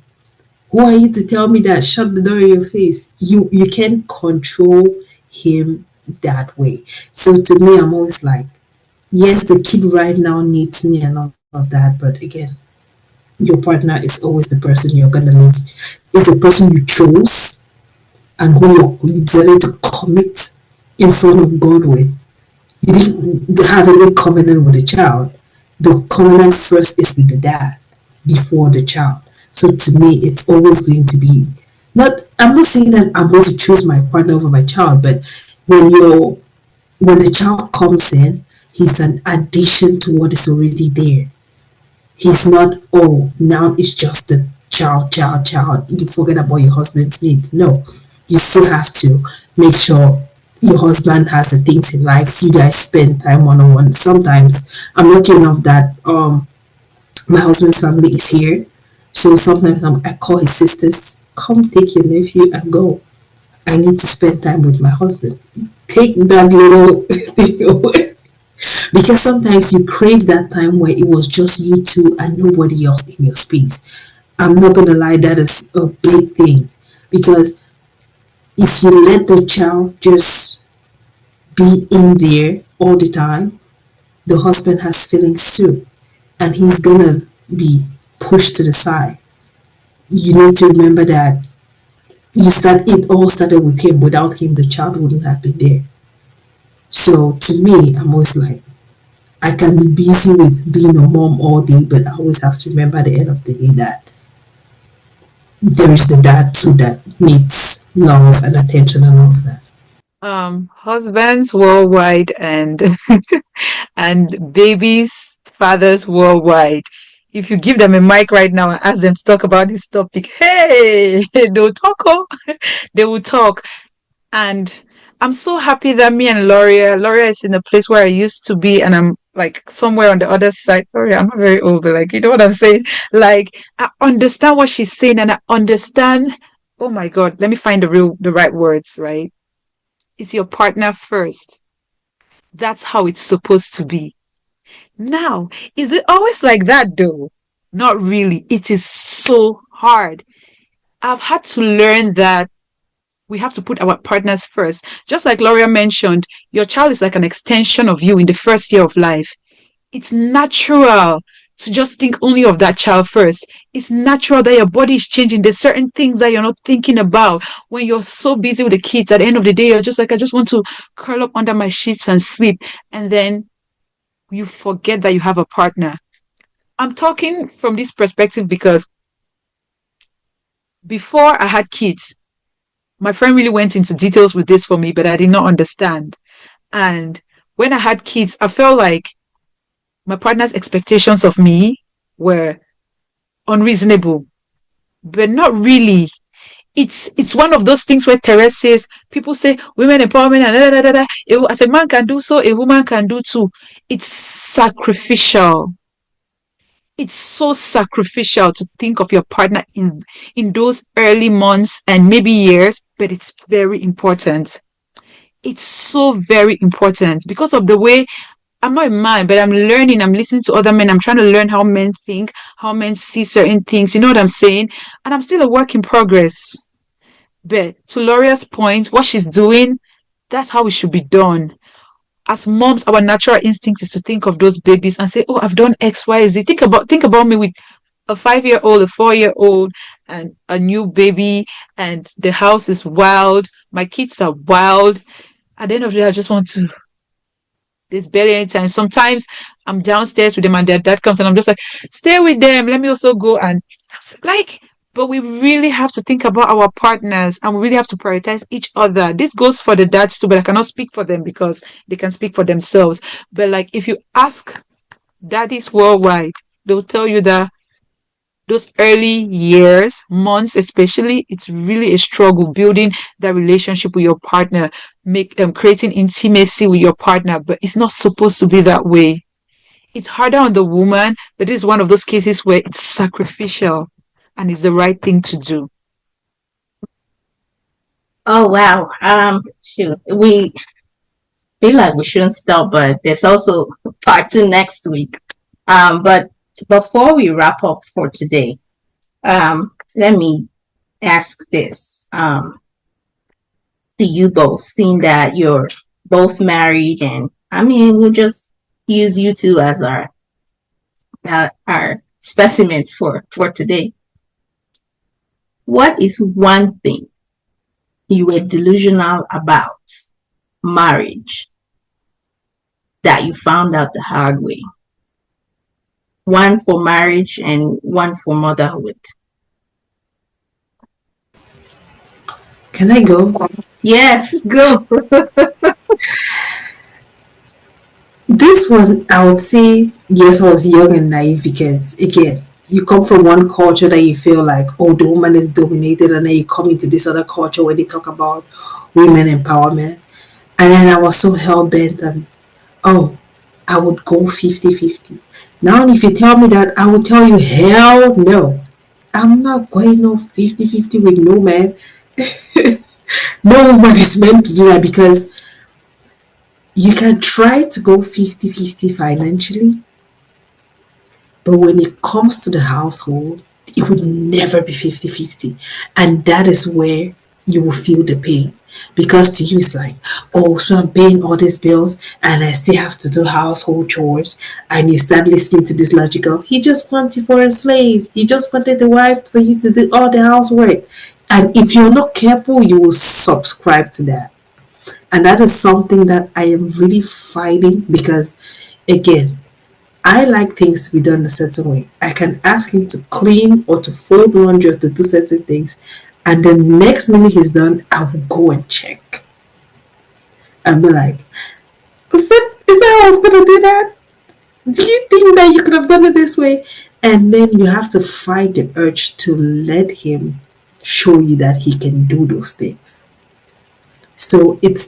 [SPEAKER 3] Who are you to tell me that? Shut the door in your face. You can't control him that way. So to me, I'm always like, yes, the kid right now needs me and all of that, but again, your partner is always the person you're gonna leave. It's the person you chose and who you're decided to commit in front of God with. You didn't have any covenant with the child. The covenant first is with the dad before the child. So to me, it's always going to be I'm not saying that I'm going to choose my partner over my child, but when the child comes in, he's an addition to what is already there. He's not, oh, now it's just the child. You forget about your husband's needs. No, you still have to make sure your husband has the things he likes. You guys spend time one-on-one. Sometimes I'm lucky enough that my husband's family is here. So sometimes I call his sisters, come take your nephew and go. I need to spend time with my husband. Take that little thing away. Because sometimes you crave that time where it was just you two and nobody else in your space. I'm not gonna lie, that is a big thing. Because if you let the child just be in there all the time, the husband has feelings too. And he's gonna be pushed to the side. You need to remember that it all started with him. Without him, the child wouldn't have been there. So to me, I'm always like, I can be busy with being a mom all day, but I always have to remember at the end of the day that there is the dad too that needs love and attention and all of that.
[SPEAKER 4] Husbands worldwide and and babies, fathers worldwide. If you give them a mic right now and ask them to talk about this topic, hey, they'll talk. Oh, they will talk. And I'm so happy that me and Lauria is in a place where I used to be, and I'm like somewhere on the other side. Lauria, I'm not very old, but like, you know what I'm saying? Like, I understand what she's saying, and I understand. Oh my God, let me find the right words, right? It's your partner first. That's how it's supposed to be. Now, is it always like that though? Not really. It is so hard. I've had to learn that we have to put our partners first. Just like Lauria mentioned, your child is like an extension of you in the first year of life. It's natural to just think only of that child first. It's natural that your body is changing. There's certain things that you're not thinking about when you're so busy with the kids. At the end of the day, you're just like, I just want to curl up under my sheets and sleep. And then you forget that you have a partner. I'm talking from this perspective because before I had kids, my friend really went into details with this for me, but I did not understand. And when I had kids, I felt like my partner's expectations of me were unreasonable, but not really. It's one of those things where Terez says, people say women empowerment and da, da, da, da. As a man can do so, a woman can do too. It's sacrificial. It's so sacrificial to think of your partner in those early months and maybe years, but it's very important. It's so very important because of the way I'm not a man, but I'm learning. I'm listening to other men. I'm trying to learn how men think, how men see certain things. You know what I'm saying? And I'm still a work in progress. But to Lauria's point, what she's doing, that's how it should be done. As moms, our natural instinct is to think of those babies and say, "Oh, I've done X, Y, Z." Think about me with a 5-year-old, a 4-year-old, and a new baby, and the house is wild. My kids are wild. At the end of the day, I just want to. There's barely any time. Sometimes I'm downstairs with them, and their dad comes, and I'm just like, "Stay with them. Let me also go." And like, but we really have to think about our partners, and we really have to prioritize each other. This goes for the dads too, but I cannot speak for them because they can speak for themselves. But like, if you ask daddies worldwide, they'll tell you that those early years, months especially, it's really a struggle building that relationship with your partner, creating intimacy with your partner, but it's not supposed to be that way. It's harder on the woman, but this is one of those cases where it's sacrificial and it's the right thing to do.
[SPEAKER 2] Oh wow. Shoot. We feel like we shouldn't stop, but there's also part two next week. But before we wrap up for today, let me ask this. To you both, seeing that you're both married, and I mean, we'll just use you two as our specimens for today. What is one thing you were delusional about marriage that you found out the hard way? One for marriage and one for motherhood.
[SPEAKER 3] Can I go?
[SPEAKER 2] Yes, go.
[SPEAKER 3] This one, I would say, yes, I was young and naive because, again, you come from one culture that you feel like, oh, the woman is dominated, and then you come into this other culture where they talk about women empowerment. And then I was so hell bent on, oh, I would go 50-50. Now, if you tell me that, I would tell you, hell no. I'm not going no 50-50 with no man. No woman is meant to do that because you can try to go 50-50 financially, but when it comes to the household, it would never be 50-50. And that is where you will feel the pain. Because to you, it's like, oh, so I'm paying all these bills and I still have to do household chores. And you start listening to this logic of, he just wants you for a slave. He just wanted the wife for you to do all the housework. And if you're not careful, you will subscribe to that. And that is something that I am really fighting because, again, I like things to be done a certain way. I can ask him to clean or to fold laundry or to do certain things. And the next minute he's done, I will go and check. I'd be like, is that how I was gonna do that? Do you think that you could have done it this way? And then you have to fight the urge to let him show you that he can do those things. So it's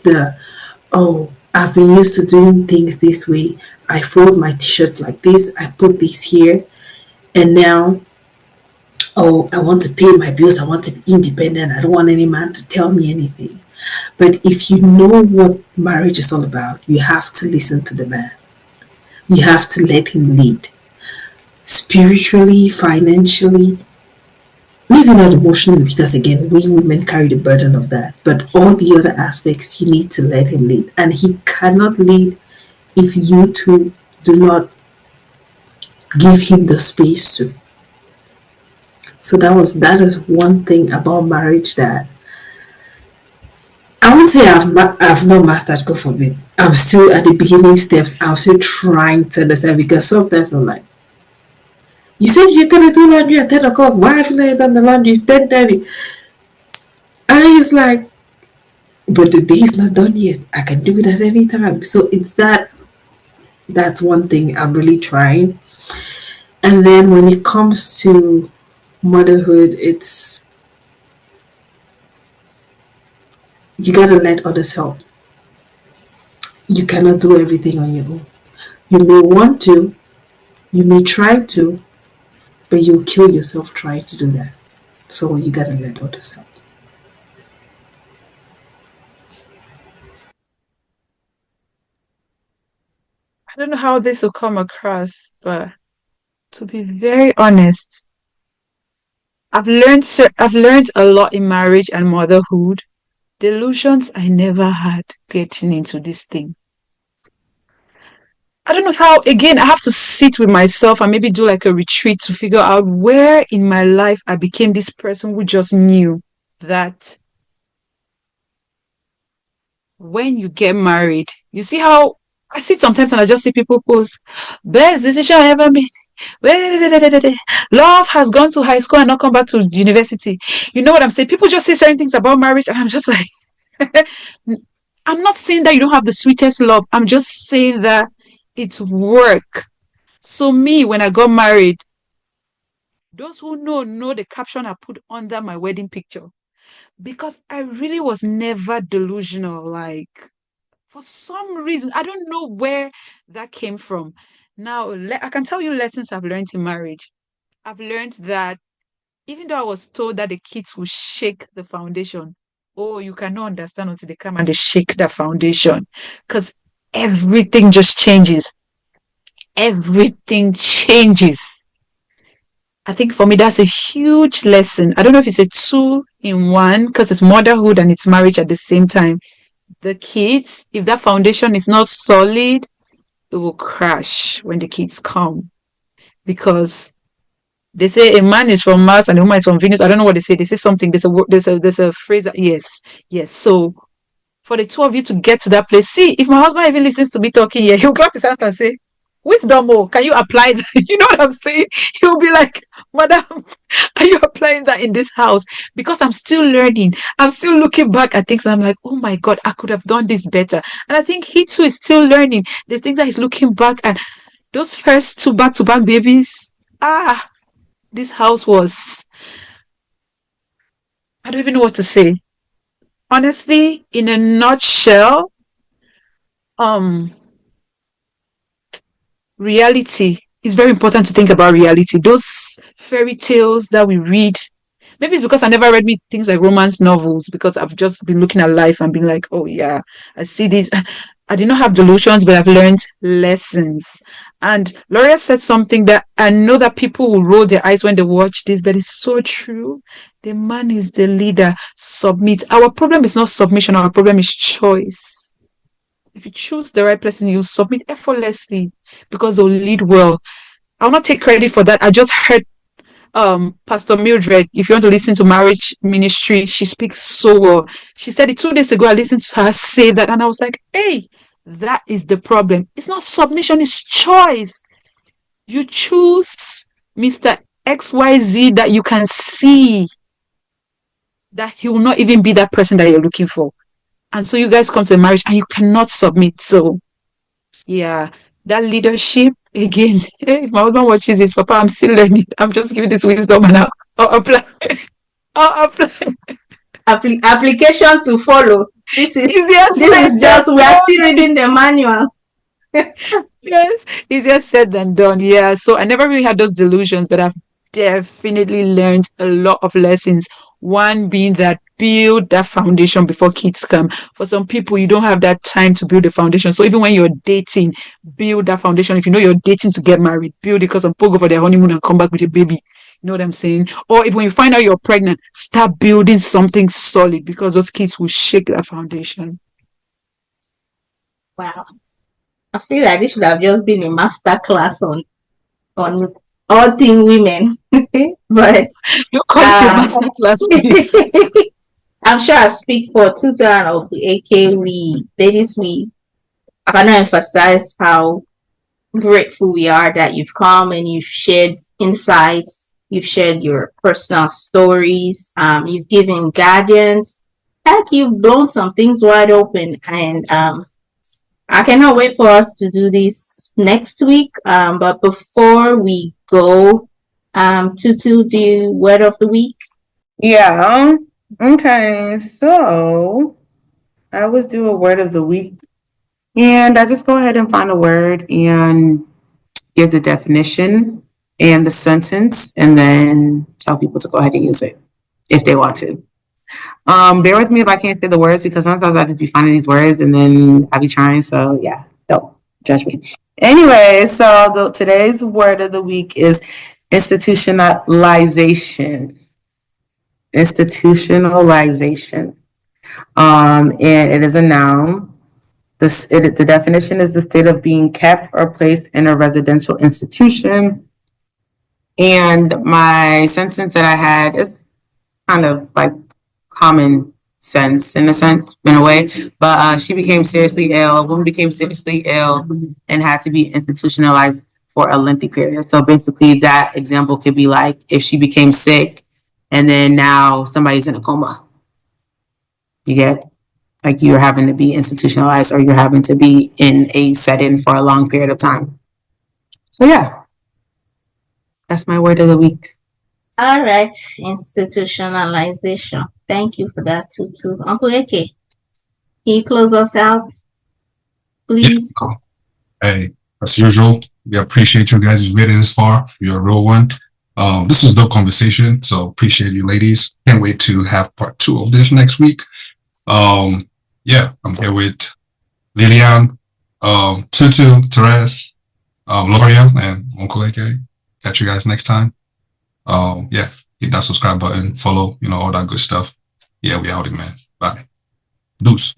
[SPEAKER 3] oh, I've been used to doing things this way. I fold my t-shirts like this, I put this here, and now, oh, I want to pay my bills, I want to be independent, I don't want any man to tell me anything. But if you know what marriage is all about, you have to listen to the man. You have to let him lead. Spiritually, financially, maybe not emotionally, because again, we women carry the burden of that. But all the other aspects, you need to let him lead. And he cannot lead if you two do not give him the space to. So that is one thing about marriage that I won't say I've not mastered, God forbid. I'm still at the beginning steps. I'm still trying to understand, because sometimes I'm like, you said you're gonna do laundry at 10 o'clock. Why have you not done the laundry? It's 10:30. And it's like, but the day is not done yet. I can do it at any time. So it's that's one thing I'm really trying. And then when it comes to motherhood, it's you gotta let others help. You cannot do everything on your own. You may want to, you may try to, but you'll kill yourself trying to do that. So you gotta let others help.
[SPEAKER 4] I don't know how this will come across, but to be very honest, I've learned a lot in marriage and motherhood. Delusions I never had getting into this thing. I don't know how, again, I have to sit with myself and maybe do like a retreat to figure out where in my life I became this person who just knew that when you get married, you see how I sit sometimes and I just see people post, best decision I ever made. Love has gone to high school and not come back to university. You know what I'm saying? People just say certain things about marriage, and I'm just like, I'm not saying that you don't have the sweetest love. I'm just saying that it's work. So me, when I got married, those who know the caption I put under my wedding picture, because I really was never delusional. Like, for some reason, I don't know where that came from. Now, I can tell you lessons I've learned in marriage. I've learned that even though I was told that the kids will shake the foundation, oh, you cannot understand until they come and they shake the foundation, because everything just changes. Everything changes. I think for me, that's a huge lesson. I don't know if it's a two in one, because it's motherhood and it's marriage at the same time. The kids, if that foundation is not solid, it will crash when the kids come, because they say a man is from Mars and a woman is from Venus. I don't know what they say. They say something. There's a phrase that yes. So for the two of you to get to that place, see, if my husband even listens to me talking here, he'll clap his hands and say, wisdom, oh, can you apply that? You know what I'm saying? He'll be like, madam, are you applying that in this house? Because I'm still learning. I'm still looking back at things and I'm like, oh my God, I could have done this better. And I think he too is still learning. There's things that he's looking back at. Those first two back-to-back babies, this house was, I don't even know what to say. Honestly, in a nutshell, reality. It's very important to think about reality. Those fairy tales that we read, maybe it's because I never read me things like romance novels, because I've just been looking at life and been like, oh yeah, I see this. I did not have delusions, but I've learned lessons. And Lauria said something that I know that people will roll their eyes when they watch this, but it's so true. The man is the leader. Submit. Our problem is not submission. Our problem is choice. If you choose the right person, you'll submit effortlessly because they'll lead well. I'll not take credit for that. I just heard Pastor Mildred, if you want to listen to marriage ministry, she speaks so well. She said it 2 days ago. I listened to her say that, and I was like, hey, that is the problem. It's not submission, it's choice. You choose Mr. XYZ that you can see that he will not even be that person that you're looking for. And so you guys come to a marriage and you cannot submit. So yeah, that leadership again. If my husband watches this, Papa, I'm still learning. I'm just giving this wisdom and I'll apply. I'll apply.
[SPEAKER 2] Application to follow. This is just we are still reading the manual.
[SPEAKER 4] Yes, easier said than done. Yeah. So I never really had those delusions, but I've definitely learned a lot of lessons. One being that build that foundation before kids come. For some people, you don't have that time to build a foundation. So even when you're dating, build that foundation. If you know you're dating to get married, build it, because some people go for their honeymoon and come back with a baby. You know what I'm saying? Or if when you find out you're pregnant, start building something solid, because those kids will shake that foundation.
[SPEAKER 2] Wow. I feel like this should have just been a master class on all things women. But
[SPEAKER 4] You call it a master class, please.
[SPEAKER 2] I'm sure I speak for Tutu and AK. Ladies, we cannot emphasize how grateful we are that you've come and you've shared insights, you've shared your personal stories, you've given guidance. Heck, you've blown some things wide open, and I cannot wait for us to do this next week. But before we go, Tutu, do word of the week.
[SPEAKER 5] Yeah. Okay. So I always do a word of the week, and I just go ahead and find a word and give the definition and the sentence, and then tell people to go ahead and use it if they want to. Bear with me if I can't say the words, because sometimes I just be finding these words and then I be trying. So yeah, don't judge me. Anyway, so today's word of the week is institutionalization. Institutionalization. And it is a noun. The definition is the state of being kept or placed in a residential institution. And my sentence that I had is kind of like common sense in a way, but she became seriously ill. A woman became seriously ill and had to be institutionalized for a lengthy period. So basically, that example could be like if she became sick and then now somebody's in a coma. You get, like, you're having to be institutionalized, or you're having to be in a setting for a long period of time. So yeah, that's my word of the week.
[SPEAKER 2] All right, institutionalization. Thank you for that, Tutu. Uncle Eke, can you close us out, please?
[SPEAKER 1] Yeah. Hey, as usual, we appreciate you guys who've made it this far. You're a real one. This was a dope conversation, so appreciate you, ladies. Can't wait to have part 2 of this next week. Yeah, I'm here with Lilian, Tutu, Terez, Lauria, and Uncle Eke. Catch you guys next time. Yeah, hit that subscribe button, follow, all that good stuff. Yeah, we out here, man. Bye. Deuce.